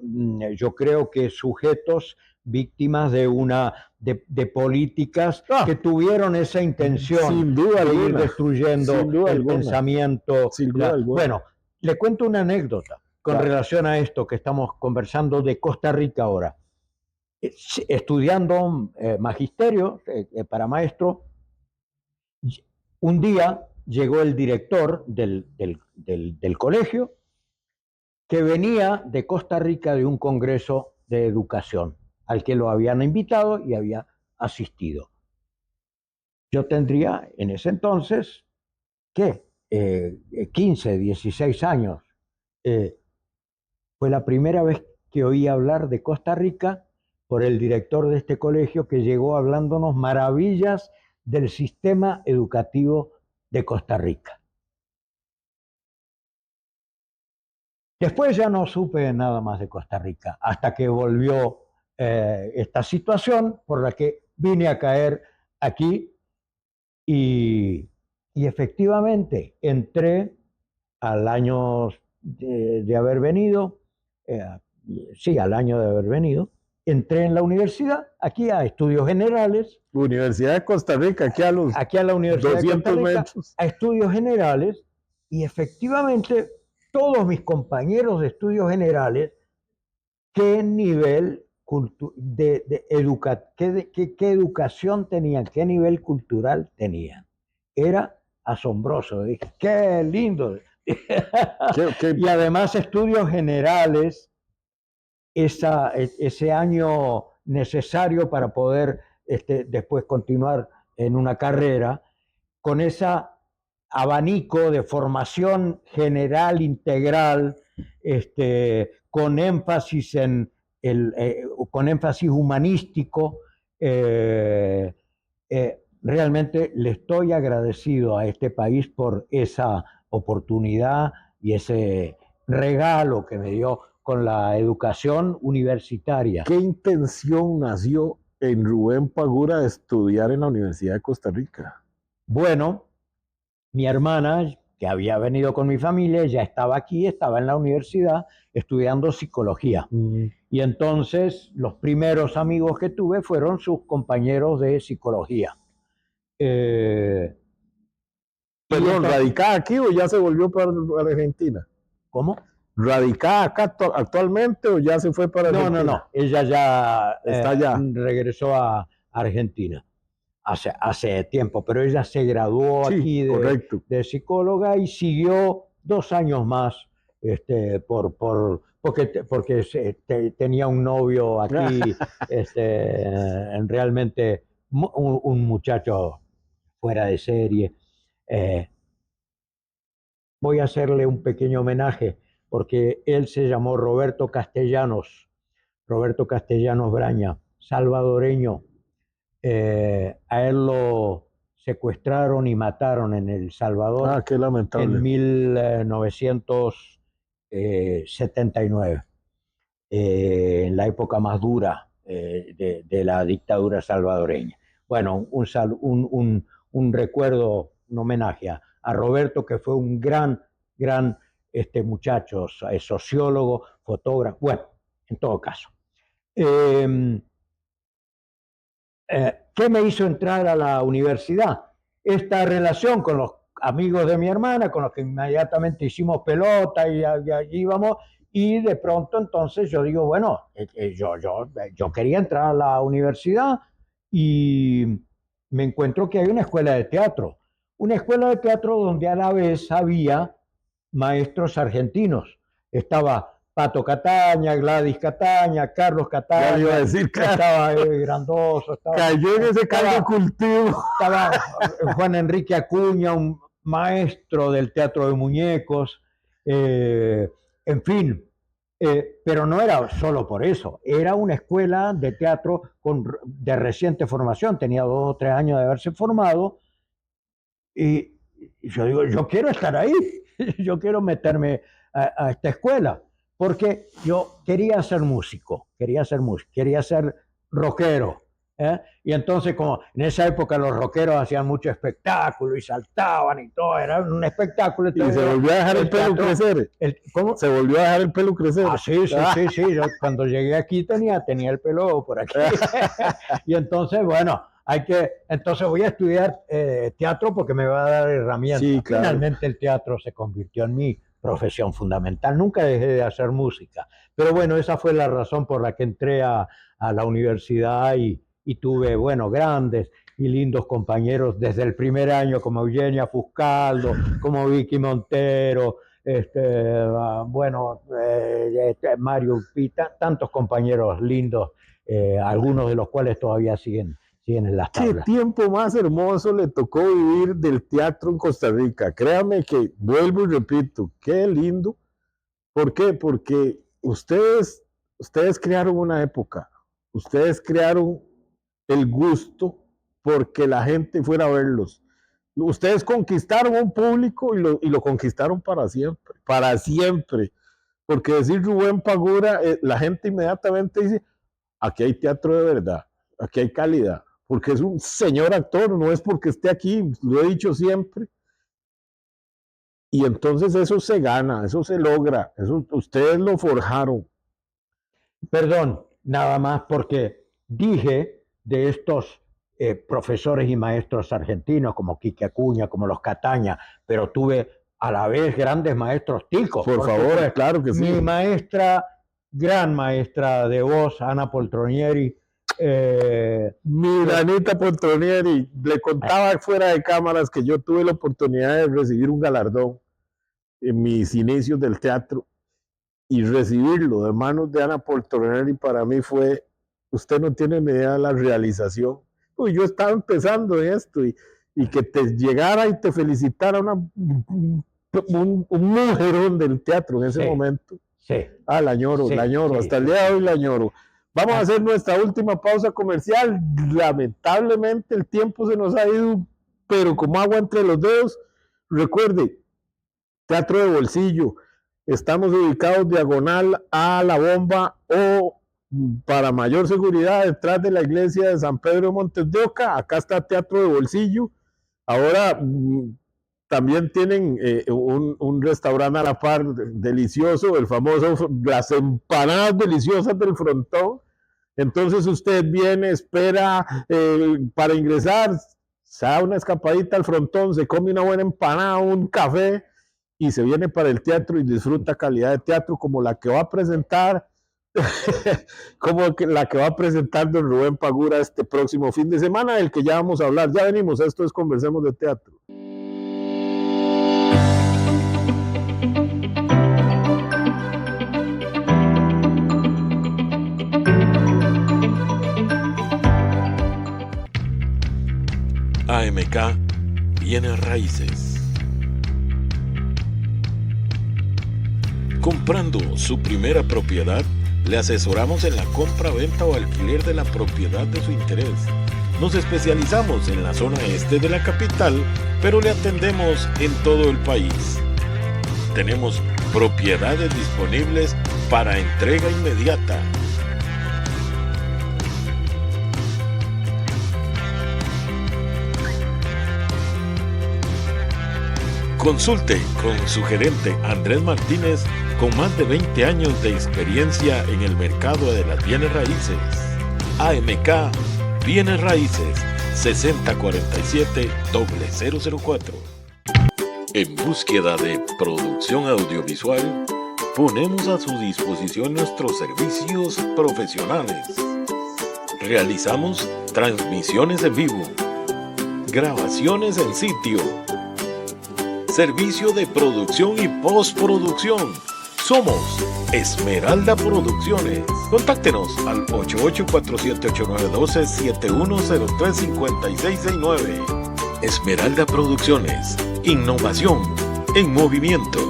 yo creo que sujetos víctimas de políticas que tuvieron esa intención sin duda de ir alguna, destruyendo el pensamiento. Sin duda alguna. Bueno, le cuento una anécdota con relación a esto que estamos conversando de Costa Rica ahora. Estudiando magisterio para maestro, un día llegó el director del colegio, que venía de Costa Rica de un congreso de educación al que lo habían invitado y había asistido. Yo tendría en ese entonces, ¿qué? 15, 16 años. Fue la primera vez que oí hablar de Costa Rica por el director de este colegio, que llegó hablándonos maravillas del sistema educativo de Costa Rica. Después ya no supe nada más de Costa Rica, hasta que volvió esta situación por la que vine a caer aquí y efectivamente entré al año de haber venido, al año de haber venido, entré en la universidad, aquí a estudios generales. Universidad de Costa Rica, aquí a la Universidad 200 de Costa Rica, metros. A estudios generales, y efectivamente todos mis compañeros de estudios generales, qué nivel qué educación tenían, qué nivel cultural tenían. Era asombroso. Dije, qué lindo. Y además estudios generales, ese año necesario para poder después continuar en una carrera, con ese abanico de formación general, integral, con énfasis con énfasis humanístico. Realmente le estoy agradecido a este país por esa oportunidad y ese regalo que me dio con la educación universitaria. ¿Qué intención nació en Rubén Pagura de estudiar en la Universidad de Costa Rica? Bueno, mi hermana, que había venido con mi familia, ya estaba aquí, estaba en la universidad estudiando psicología. Y entonces los primeros amigos que tuve fueron sus compañeros de psicología. Perdón, ¿radicada aquí o ya se volvió para Argentina? ¿Cómo? ¿Radicada acá actualmente o ya se fue para Argentina? No, ella ya está allá. Regresó a Argentina hace tiempo, pero ella se graduó aquí de psicóloga y siguió 2 años más porque tenía un novio aquí, realmente un muchacho fuera de serie. Voy a hacerle un pequeño homenaje porque él se llamó Roberto Castellanos Braña, salvadoreño. A él lo secuestraron y mataron en El Salvador Qué lamentable. en 1979, en la época más dura de la dictadura salvadoreña. Bueno, un recuerdo, un homenaje a Roberto, que fue un gran muchacho, sociólogo, fotógrafo, bueno, en todo caso. ¿Qué me hizo entrar a la universidad? Esta relación con los amigos de mi hermana, con los que inmediatamente hicimos pelota y allí íbamos, y de pronto entonces yo digo, bueno, yo quería entrar a la universidad y me encuentro que hay una escuela de teatro donde a la vez había maestros argentinos. Estaba Pato Cataña, Gladys Cataña, Carlos Cataña, Ya le iba a decir, estaba Grandoso, cayó en ese caldo cultivo. Estaba Juan Enrique Acuña, un maestro del teatro de muñecos, en fin, pero no era solo por eso, era una escuela de teatro de reciente formación, tenía 2 o 3 años de haberse formado, y yo digo, yo quiero estar ahí, yo quiero meterme a esta escuela, porque yo quería ser músico, quería ser rockero. Y entonces, como en esa época los rockeros hacían mucho espectáculo y saltaban y todo, era un espectáculo. Y se volvió a dejar el pelo crecer. ¿Cómo? Se volvió a dejar el pelo crecer. Sí. Yo, cuando llegué aquí tenía el pelo por aquí. Y entonces, bueno, entonces voy a estudiar teatro porque me va a dar herramientas. Sí, claro. Finalmente el teatro se convirtió en mi profesión fundamental. Nunca dejé de hacer música. Pero bueno, esa fue la razón por la que entré a la universidad y tuve, bueno, grandes y lindos compañeros desde el primer año, como Eugenia Fuscaldo, como Vicky Montero, Mario Pita, tantos compañeros lindos, algunos de los cuales todavía siguen en las tablas. ¿Qué tiempo más hermoso le tocó vivir del teatro en Costa Rica? Créame que, vuelvo y repito, qué lindo. ¿Por qué? Porque ustedes crearon una época, ustedes crearon el gusto porque la gente fuera a verlos. Ustedes conquistaron un público y lo conquistaron para siempre. Porque decir Rubén Pagura, la gente inmediatamente dice, aquí hay teatro de verdad, aquí hay calidad, porque es un señor actor, no es porque esté aquí, lo he dicho siempre. Y entonces eso se gana, eso se logra, eso ustedes lo forjaron. Perdón, nada más porque dije de estos profesores y maestros argentinos como Quique Acuña, como los Cataña, pero tuve a la vez grandes maestros ticos. Por favor, claro que sí. Mi maestra, gran maestra de voz, Ana Poltronieri. Mi Danita Poltronieri, le contaba fuera de cámaras que yo tuve la oportunidad de recibir un galardón en mis inicios del teatro, y recibirlo de manos de Ana Poltronieri para mí fue, usted no tiene ni idea de la realización. Pues yo estaba empezando esto y que te llegara y te felicitara un mujerón del teatro en ese momento. Sí. La añoro, sí, hasta el día de hoy la añoro. Vamos a hacer nuestra última pausa comercial. Lamentablemente el tiempo se nos ha ido, pero como agua entre los dedos. Recuerde, Teatro de Bolsillo. Estamos ubicados diagonal a La Bomba o, para mayor seguridad, detrás de la iglesia de San Pedro de Montes de Oca. Acá está Teatro de Bolsillo. Ahora también tienen un restaurante a la par delicioso, el famoso, las empanadas deliciosas del Frontón. Entonces usted viene, espera para ingresar, se da una escapadita al Frontón, se come una buena empanada, un café, y se viene para el teatro y disfruta calidad de teatro como la que va a presentar don Rubén Pagura este próximo fin de semana, del que ya vamos a hablar. Ya venimos, esto es Conversemos de Teatro. AMK Bienes Raíces. Comprando su primera propiedad, le asesoramos en la compra, venta o alquiler de la propiedad de su interés. Nos especializamos en la zona este de la capital, pero le atendemos en todo el país. Tenemos propiedades disponibles para entrega inmediata. Consulte con su gerente Andrés Martínez, con más de 20 años de experiencia en el mercado de las bienes raíces. AMK Bienes Raíces 6047-004. En búsqueda de producción audiovisual, ponemos a su disposición nuestros servicios profesionales. Realizamos transmisiones en vivo, grabaciones en sitio, servicio de producción y postproducción. Somos Esmeralda Producciones. Contáctenos al 8847-8912-7103-5669. Esmeralda Producciones. Innovación en movimiento.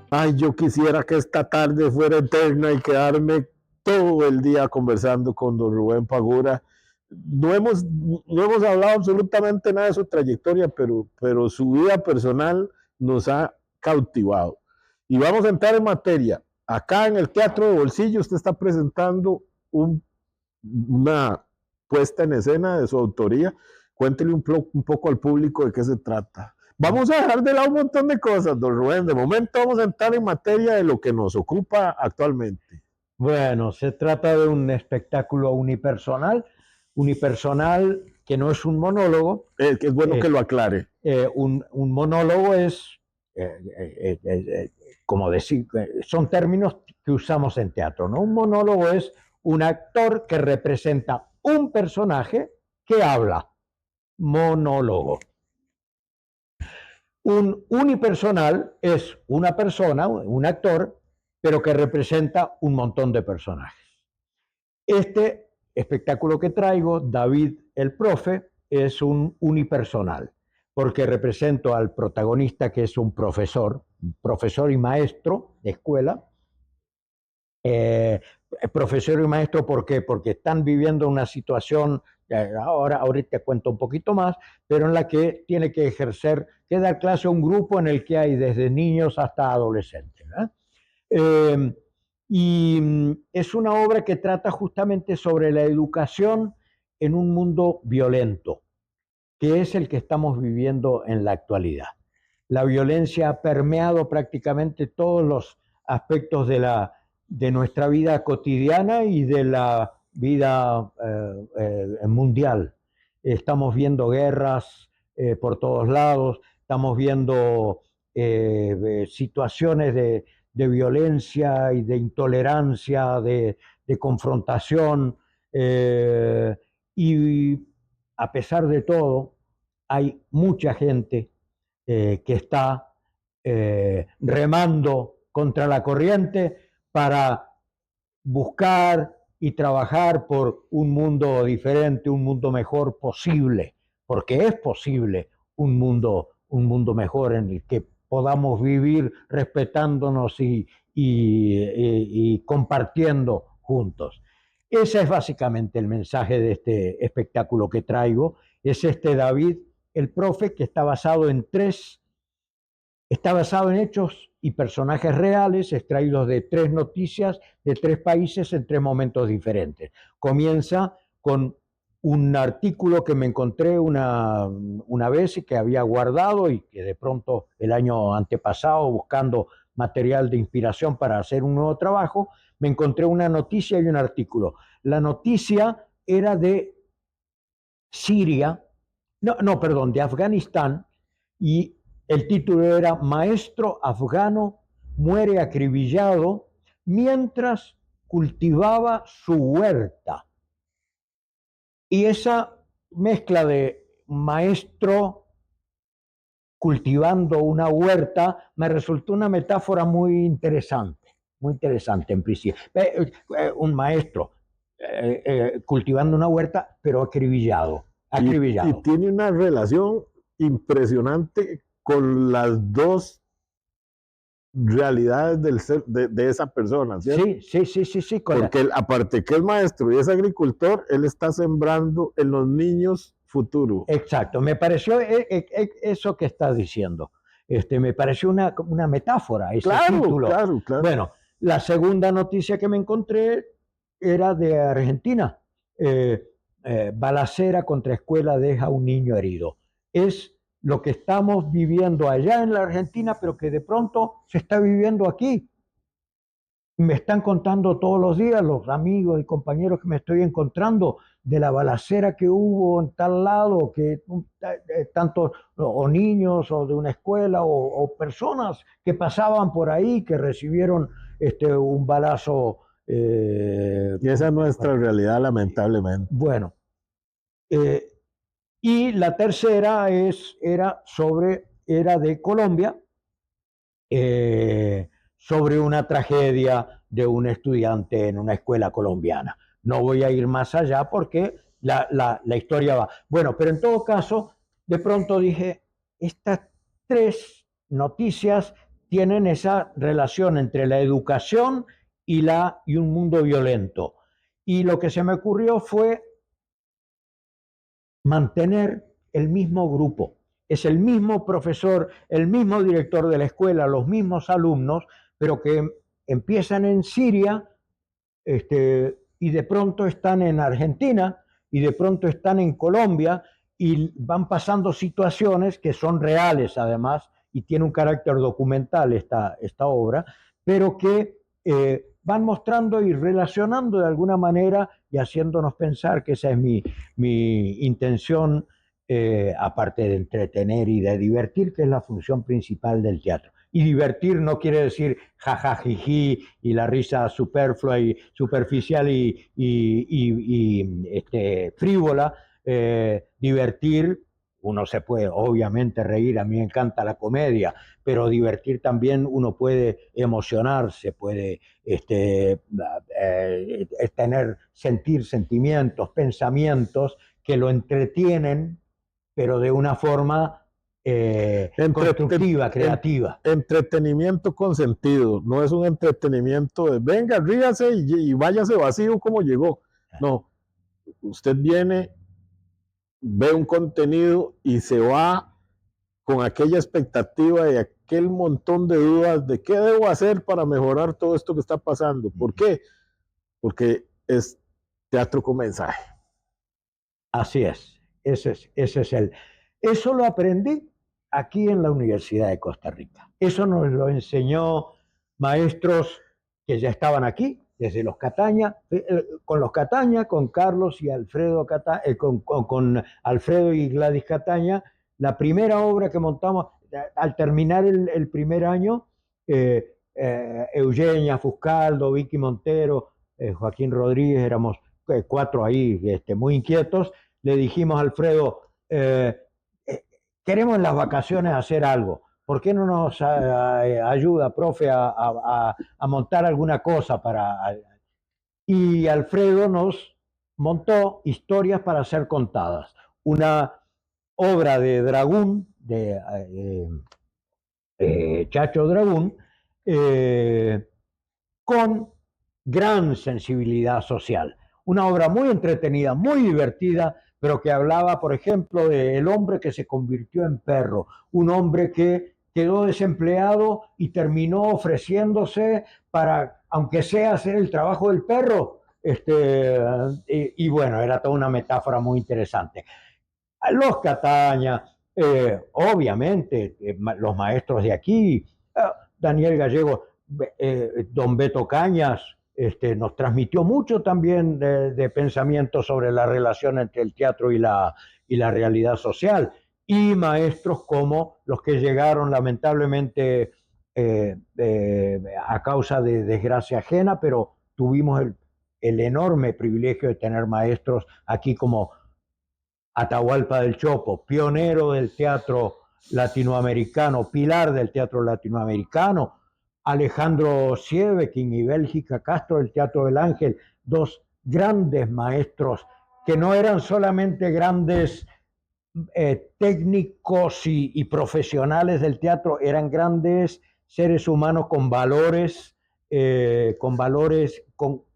Ay, yo quisiera que esta tarde fuera eterna y quedarme todo el día conversando con don Rubén Pagura. No hemos hablado absolutamente nada de su trayectoria, pero su vida personal nos ha cautivado. Y vamos a entrar en materia. Acá en el Teatro de Bolsillo usted está presentando una puesta en escena de su autoría. Cuéntele un poco al público de qué se trata. Vamos a dejar de lado un montón de cosas, don Rubén. De momento vamos a entrar en materia de lo que nos ocupa actualmente. Bueno, se trata de un espectáculo unipersonal que no es un monólogo. Es bueno que lo aclare. Un monólogo es, como decir, son términos que usamos en teatro, ¿no? Un monólogo es un actor que representa un personaje que habla. Monólogo. Un unipersonal es una persona, un actor, pero que representa un montón de personajes. Este espectáculo que traigo, David el Profe, es un unipersonal, porque represento al protagonista, que es un profesor y maestro de escuela. Profesor y maestro, ¿por qué? Porque están viviendo una situación, ahorita cuento un poquito más, pero en la que tiene que dar clase a un grupo en el que hay desde niños hasta adolescentes, ¿eh? Y es una obra que trata justamente sobre la educación en un mundo violento, que es el que estamos viviendo en la actualidad. La violencia ha permeado prácticamente todos los aspectos de nuestra vida cotidiana y de la vida mundial. Estamos viendo guerras por todos lados, estamos viendo situaciones de violencia y de intolerancia, de confrontación, y a pesar de todo, hay mucha gente que está remando contra la corriente para buscar y trabajar por un mundo diferente, un mundo mejor posible, porque es posible un mundo mejor en el que podamos vivir respetándonos y y compartiendo juntos. Ese es básicamente el mensaje de este espectáculo que traigo. Es David, el profe, que está basado en hechos y personajes reales extraídos de 3 noticias de 3 países en 3 momentos diferentes. Comienza con un artículo que me encontré una vez y que había guardado y que de pronto el año antepasado, buscando material de inspiración para hacer un nuevo trabajo, me encontré una noticia y un artículo. La noticia era de Siria, perdón, de Afganistán, y el título era Maestro afgano muere acribillado mientras cultivaba su huerta. Y esa mezcla de maestro cultivando una huerta me resultó una metáfora muy interesante en principio. Un maestro cultivando una huerta, pero acribillado. Y tiene una relación impresionante con las dos realidades de esa persona, ¿cierto? Sí. Porque aparte que es maestro y es agricultor, él está sembrando en los niños futuro. Exacto, me pareció eso que estás diciendo. Me pareció una metáfora ese título. Claro. Bueno, la segunda noticia que me encontré era de Argentina. Balacera contra escuela deja a un niño herido. Es lo que estamos viviendo allá en la Argentina, pero que de pronto se está viviendo aquí. Me están contando todos los días los amigos y compañeros que me estoy encontrando de la balacera que hubo en tal lado, que tanto o niños o de una escuela o personas que pasaban por ahí que recibieron un balazo. Y esa es nuestra realidad, lamentablemente. Bueno, y la tercera era de Colombia, sobre una tragedia de un estudiante en una escuela colombiana. No voy a ir más allá porque la historia va. Bueno, pero en todo caso, de pronto dije, estas 3 noticias tienen esa relación entre la educación y un mundo violento. Y lo que se me ocurrió fue mantener el mismo grupo. Es el mismo profesor, el mismo director de la escuela, los mismos alumnos, pero que empiezan en Siria y de pronto están en Argentina y de pronto están en Colombia y van pasando situaciones que son reales además y tiene un carácter documental esta obra, pero que van mostrando y relacionando de alguna manera y haciéndonos pensar que esa es mi intención, aparte de entretener y de divertir, que es la función principal del teatro. Y divertir no quiere decir jajajiji y la risa superflua y superficial y frívola. Divertir, uno se puede obviamente reír, a mí me encanta la comedia, pero divertir también uno puede emocionarse, puede sentir sentimientos, pensamientos que lo entretienen, pero de una forma constructiva, creativa. Entretenimiento con sentido, no es un entretenimiento de venga, ríase y váyase vacío como llegó. No, usted viene, ve un contenido y se va con aquella expectativa y aquel montón de dudas de qué debo hacer para mejorar todo esto que está pasando. ¿Por qué? Porque es teatro con mensaje. Así es, ese es eso lo aprendí aquí en la Universidad de Costa Rica. Eso nos lo enseñó maestros que ya estaban aquí, desde los Cataña, con Carlos y Alfredo Cataña, con Alfredo y Gladys Cataña. La primera obra que montamos, al terminar el primer año, Eugenia Fuscaldo, Vicky Montero, Joaquín Rodríguez, éramos 4 ahí muy inquietos. Le dijimos a Alfredo, queremos en las vacaciones hacer algo. ¿Por qué no nos ayuda, profe, a montar alguna cosa Y Alfredo nos montó historias para ser contadas. Una obra de Dragún, de Chacho Dragún, con gran sensibilidad social. Una obra muy entretenida, muy divertida, pero que hablaba, por ejemplo, del hombre que se convirtió en perro, un hombre que quedó desempleado y terminó ofreciéndose para, aunque sea hacer el trabajo del perro. Y bueno, era toda una metáfora muy interesante. Los Cataña, obviamente, los maestros de aquí, Daniel Gallego, don Beto Cañas, nos transmitió mucho también de pensamiento sobre la relación entre el teatro y la realidad social, y maestros como los que llegaron lamentablemente a causa de desgracia ajena, pero tuvimos el enorme privilegio de tener maestros aquí como Atahualpa del Chopo, pionero del teatro latinoamericano, pilar del teatro latinoamericano, Alejandro Sieveking y Bélgica Castro del Teatro del Ángel, dos grandes maestros que no eran solamente grandes técnicos y profesionales del teatro, eran grandes seres humanos con valores,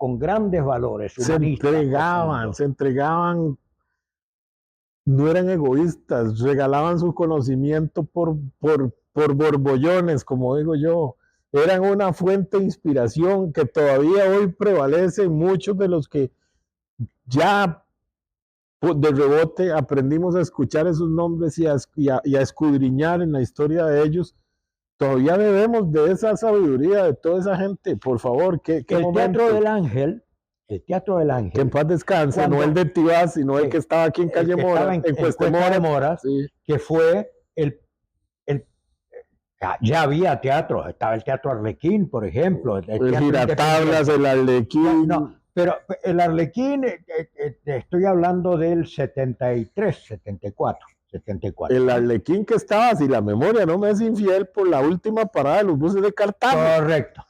con grandes valores. Se entregaban, no eran egoístas, regalaban su conocimiento por borbollones, como digo yo. Eran una fuente de inspiración que todavía hoy prevalece en muchos de los que ya de rebote aprendimos a escuchar esos nombres y a escudriñar en la historia de ellos. Todavía debemos de esa sabiduría de toda esa gente, por favor. ¿Qué el momento? Teatro del Ángel, el Teatro del Ángel. Que en paz descanse, no el de Tibás, sino el que estaba aquí en Calle Mora, en Cuesta de Moras, sí. Que fue ya había teatro, estaba el Teatro Arlequín, por ejemplo. El Giratablas, el Arlequín. No, pero el Arlequín, estoy hablando del 73, 74. El Arlequín que estaba, si la memoria no me es infiel, por la última parada de los buses de Cartago. Correcto.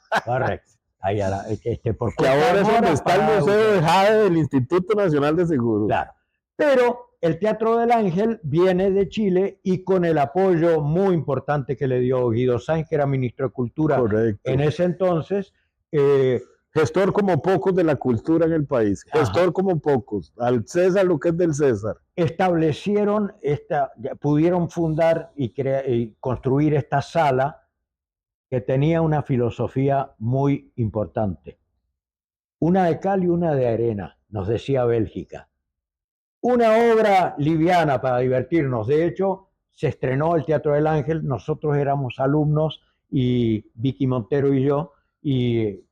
Ahí era, que ahora es donde está el Museo de Jade del Instituto Nacional de Seguros. Claro, pero el Teatro del Ángel viene de Chile y con el apoyo muy importante que le dio Guido Sáenz, que era ministro de Cultura. Correcto. En ese entonces. Gestor como pocos de la cultura en el país. Gestor como pocos. Al César lo que es del César. Pudieron fundar y construir esta sala que tenía una filosofía muy importante. Una de cal y una de arena, nos decía Bélgica. Una obra liviana para divertirnos. De hecho, se estrenó el Teatro del Ángel, nosotros éramos alumnos, y Vicky Montero y yo, y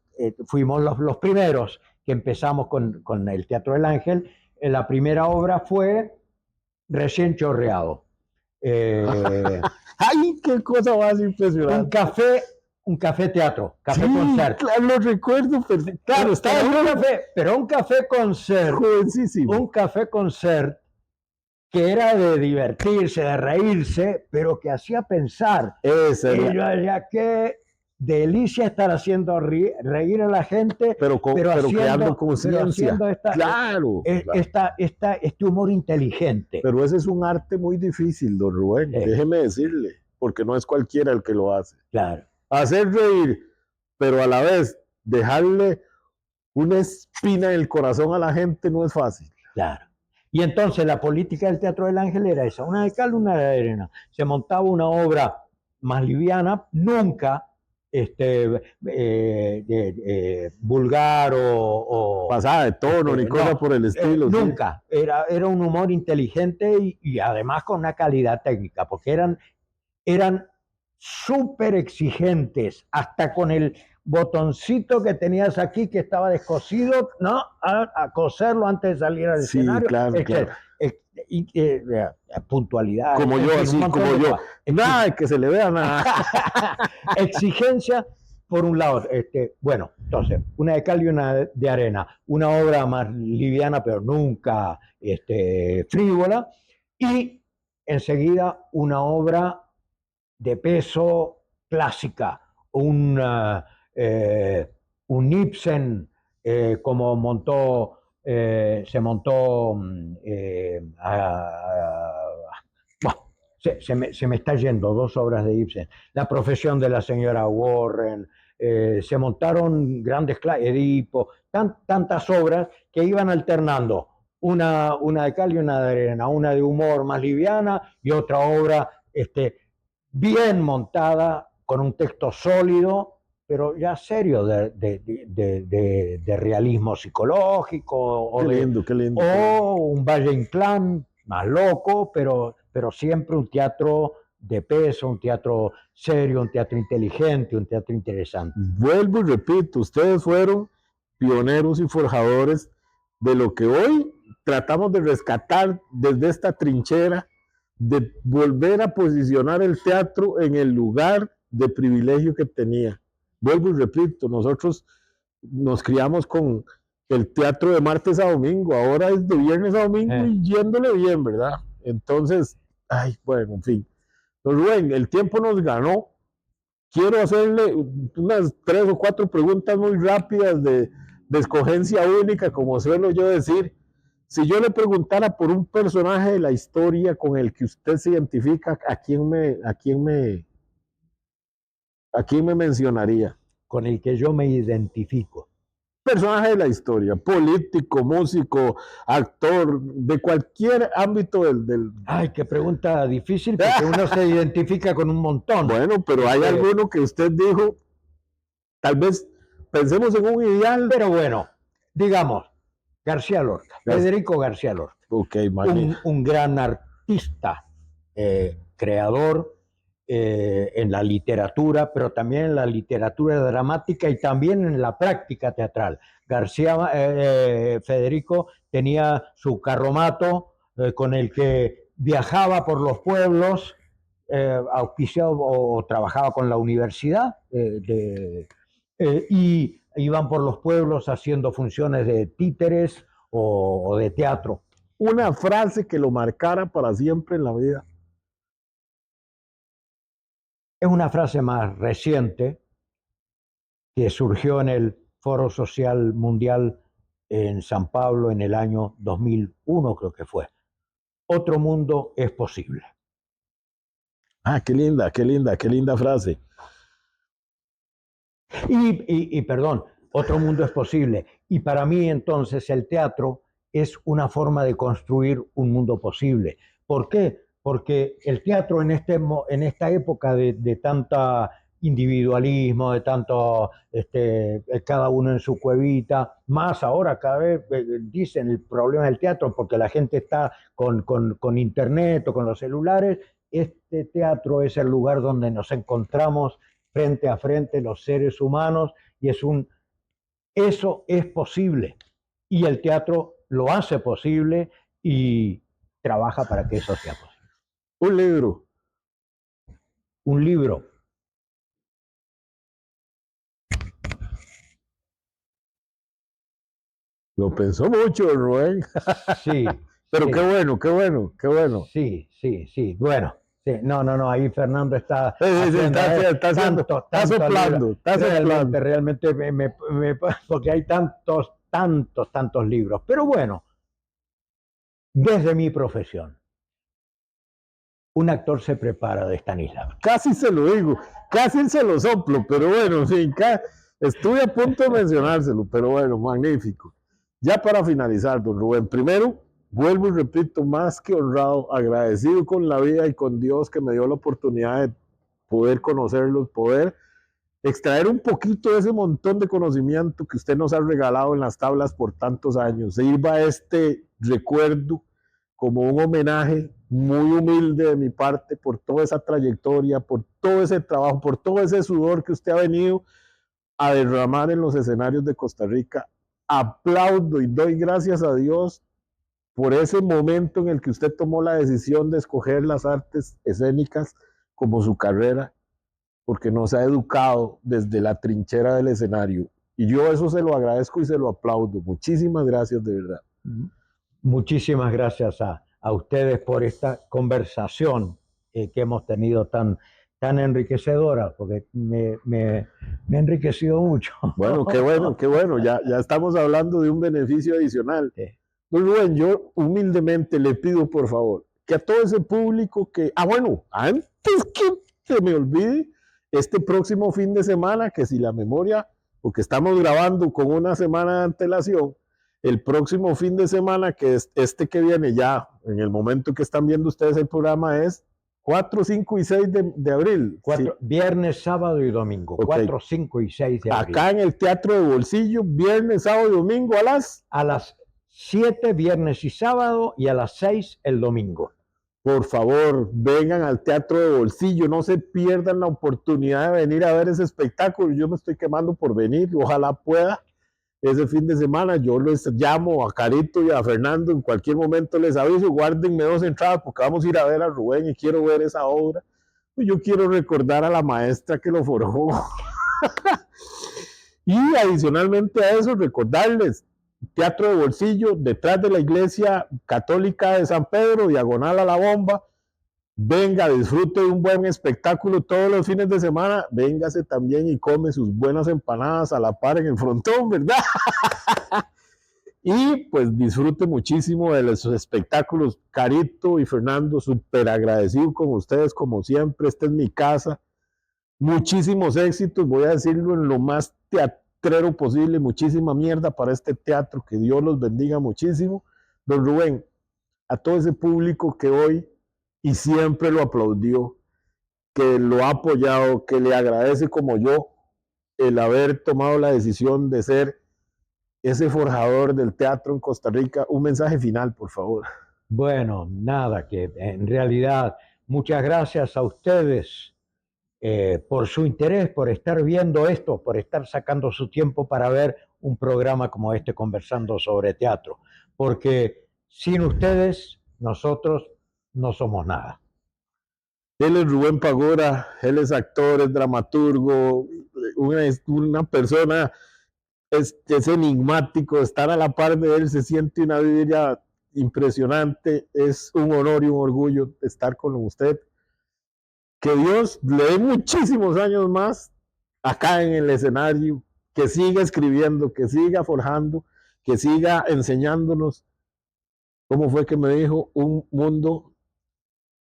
fuimos los primeros que empezamos con el Teatro del Ángel. La primera obra fue Recién Chorreado. ¡Ay, qué cosa más impresionante! Un café teatro, café sí, concert. Claro, lo recuerdo. Claro, pero un café concert. Jovencísimo. Un café concert que era de divertirse, de reírse, pero que hacía pensar. Qué delicia estar haciendo reír a la gente, pero creando conciencia. Claro. Este humor inteligente. Pero ese es un arte muy difícil, don Rubén. Déjeme decirle, porque no es cualquiera el que lo hace. Claro. Hacer reír, pero a la vez dejarle una espina en el corazón a la gente no es fácil. Claro. Y entonces la política del Teatro del Ángel era esa, una de cal, una de arena. Se montaba una obra más liviana, nunca vulgar o pasada de tono, ni cosa por el estilo. Nunca. Sí. Era un humor inteligente y además con una calidad técnica, porque eran súper exigentes, hasta con el botoncito que tenías aquí que estaba descosido, ¿no? A coserlo antes de salir al escenario. Claro. Puntualidad. Como yo, así como yo. Nada, que se le vea nada. Exigencia, por un lado. Bueno, entonces, una de cal y una de arena. Una obra más liviana, pero nunca frívola. Y enseguida una obra de peso clásica, un Ibsen, como se montó, se me está yendo 2 obras de Ibsen, La profesión de la señora Warren, se montaron grandes Edipo, tantas obras que iban alternando una de cal y una de arena, una de humor más liviana y otra obra bien montada, con un texto sólido, pero ya serio de realismo psicológico, o, qué lindo. o un Valle Inclán más loco, pero siempre un teatro de peso, un teatro serio, un teatro inteligente, un teatro interesante. Vuelvo y repito, ustedes fueron pioneros y forjadores de lo que hoy tratamos de rescatar desde esta trinchera, de volver a posicionar el teatro en el lugar de privilegio que tenía. Vuelvo y repito, nosotros nos criamos con el teatro de martes a domingo, ahora es de viernes a domingo y yéndole bien, ¿verdad? Entonces, ay, bueno, en fin. Don Rubén, el tiempo nos ganó. Quiero hacerle unas 3 o 4 preguntas muy rápidas de escogencia única, como suelo yo decir. Si yo le preguntara por un personaje de la historia con el que usted se identifica, ¿a quién me mencionaría? Con el que yo me identifico. Personaje de la historia, político, músico, actor, de cualquier ámbito del... Ay, qué pregunta difícil, porque uno se identifica con un montón. Bueno, pero hay alguno que usted dijo, tal vez pensemos en un ideal. Pero bueno, digamos, García Lorca, Federico García Lorca. Okay, un gran artista, creador en la literatura, pero también en la literatura dramática y también en la práctica teatral. Federico tenía su carromato con el que viajaba por los pueblos, auspiciado o trabajaba con la universidad y iban por los pueblos haciendo funciones de títeres o de teatro. Una frase que lo marcara para siempre en la vida. Es una frase más reciente que surgió en el Foro Social Mundial en San Pablo en el año 2001, creo que fue. Otro mundo es posible. Ah, qué linda frase. Y perdón, otro mundo es posible. Y para mí entonces el teatro es una forma de construir un mundo posible. ¿Por qué? Porque el teatro en esta época de tanta individualismo, de tanto cada uno en su cuevita, más ahora cada vez dicen el problema del teatro porque la gente está con internet o con los celulares. Este teatro es el lugar donde nos encontramos frente a frente los seres humanos y eso es posible y el teatro lo hace posible y trabaja para que eso sea posible. Un libro. Un libro. Lo pensó mucho, Rubén. Sí. Pero sí. Qué bueno. Sí. Bueno. Sí. No, ahí Fernando está soplando. Realmente porque hay tantos libros. Pero bueno, desde mi profesión, un actor se prepara de Stanislavski. Casi se lo digo, casi se lo soplo, pero bueno, en fin, estuve a punto de mencionárselo, pero bueno, magnífico. Ya para finalizar, don Rubén, primero, vuelvo y repito, más que honrado, agradecido con la vida y con Dios que me dio la oportunidad de poder conocerlos, poder extraer un poquito de ese montón de conocimiento que usted nos ha regalado en las tablas por tantos años. Sirva este recuerdo como un homenaje muy humilde de mi parte por toda esa trayectoria, por todo ese trabajo, por todo ese sudor que usted ha venido a derramar en los escenarios de Costa Rica. Aplaudo y doy gracias a Dios por ese momento en el que usted tomó la decisión de escoger las artes escénicas como su carrera, porque nos ha educado desde la trinchera del escenario. Y yo eso se lo agradezco y se lo aplaudo. Muchísimas gracias, de verdad. Muchísimas gracias a ustedes por esta conversación que hemos tenido tan enriquecedora, porque me ha enriquecido mucho. Bueno, qué bueno. Ya estamos hablando de un beneficio adicional. Sí. Don Rubén, yo humildemente le pido, por favor, que a todo ese público que... bueno, antes que se me olvide, este próximo fin de semana, que si la memoria, porque estamos grabando con una semana de antelación, el próximo fin de semana, que es este que viene ya, en el momento que están viendo ustedes el programa, es 4, 5 y 6 de abril. Sí. Viernes, sábado y domingo. Okay. 4, 5 y 6 de abril. Acá en el Teatro de Bolsillo, viernes, sábado y domingo a las 7 viernes y sábado y a las 6 el domingo. Por favor, vengan al Teatro de Bolsillo, no se pierdan la oportunidad de venir a ver ese espectáculo. Yo me estoy quemando por venir, ojalá pueda. Ese fin de semana yo les llamo a Carito y a Fernando, en cualquier momento les aviso, guárdenme 2 entradas porque vamos a ir a ver a Rubén y quiero ver esa obra. Yo quiero recordar a la maestra que lo forjó. Y adicionalmente a eso, recordarles, Teatro de Bolsillo, detrás de la Iglesia Católica de San Pedro, diagonal a la Bomba. Venga, disfrute de un buen espectáculo todos los fines de semana. Véngase también y come sus buenas empanadas a la par en el frontón, ¿verdad? Y pues disfrute muchísimo de los espectáculos. Carito y Fernando, súper agradecido con ustedes como siempre. Esta es mi casa. Muchísimos éxitos, voy a decirlo en lo más teatrero posible. Muchísima mierda para este teatro. Que Dios los bendiga muchísimo. Don Rubén, a todo ese público que hoy y siempre lo aplaudió, que lo ha apoyado, que le agradece como yo el haber tomado la decisión de ser ese forjador del teatro en Costa Rica. Un mensaje final, por favor. Bueno, nada, que en realidad muchas gracias a ustedes por su interés, por estar viendo esto, por estar sacando su tiempo para ver un programa como este conversando sobre teatro, porque sin ustedes nosotros no somos nada. Él es Rubén Pagura, él es actor, es dramaturgo, una persona, es enigmático. Estar a la par de él se siente una vida impresionante. Es un honor y un orgullo estar con usted. Que Dios le dé muchísimos años más acá en el escenario, que siga escribiendo, que siga forjando, que siga enseñándonos. ¿Cómo fue que me dijo?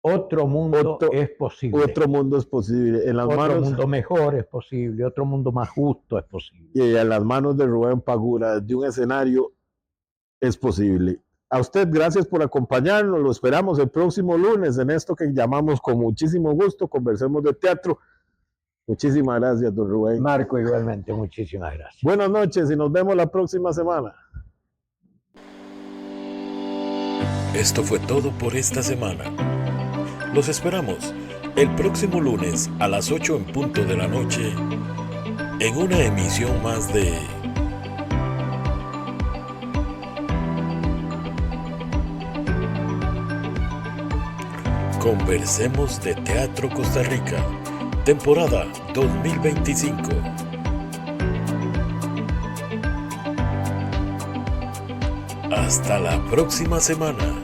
Otro mundo es posible. Otro mundo es posible. Otro mundo mejor es posible. Otro mundo más justo es posible. Y en las manos de Rubén Pagura, desde un escenario, es posible. A usted, gracias por acompañarnos. Lo esperamos el próximo lunes en esto que llamamos con muchísimo gusto Conversemos de Teatro. Muchísimas gracias, don Rubén. Marco, igualmente, muchísimas gracias. Buenas noches y nos vemos la próxima semana. Esto fue todo por esta semana. Los esperamos el próximo lunes a las 8 en punto de la noche en una emisión más de Conversemos de Teatro Costa Rica, temporada 2025. Hasta la próxima semana.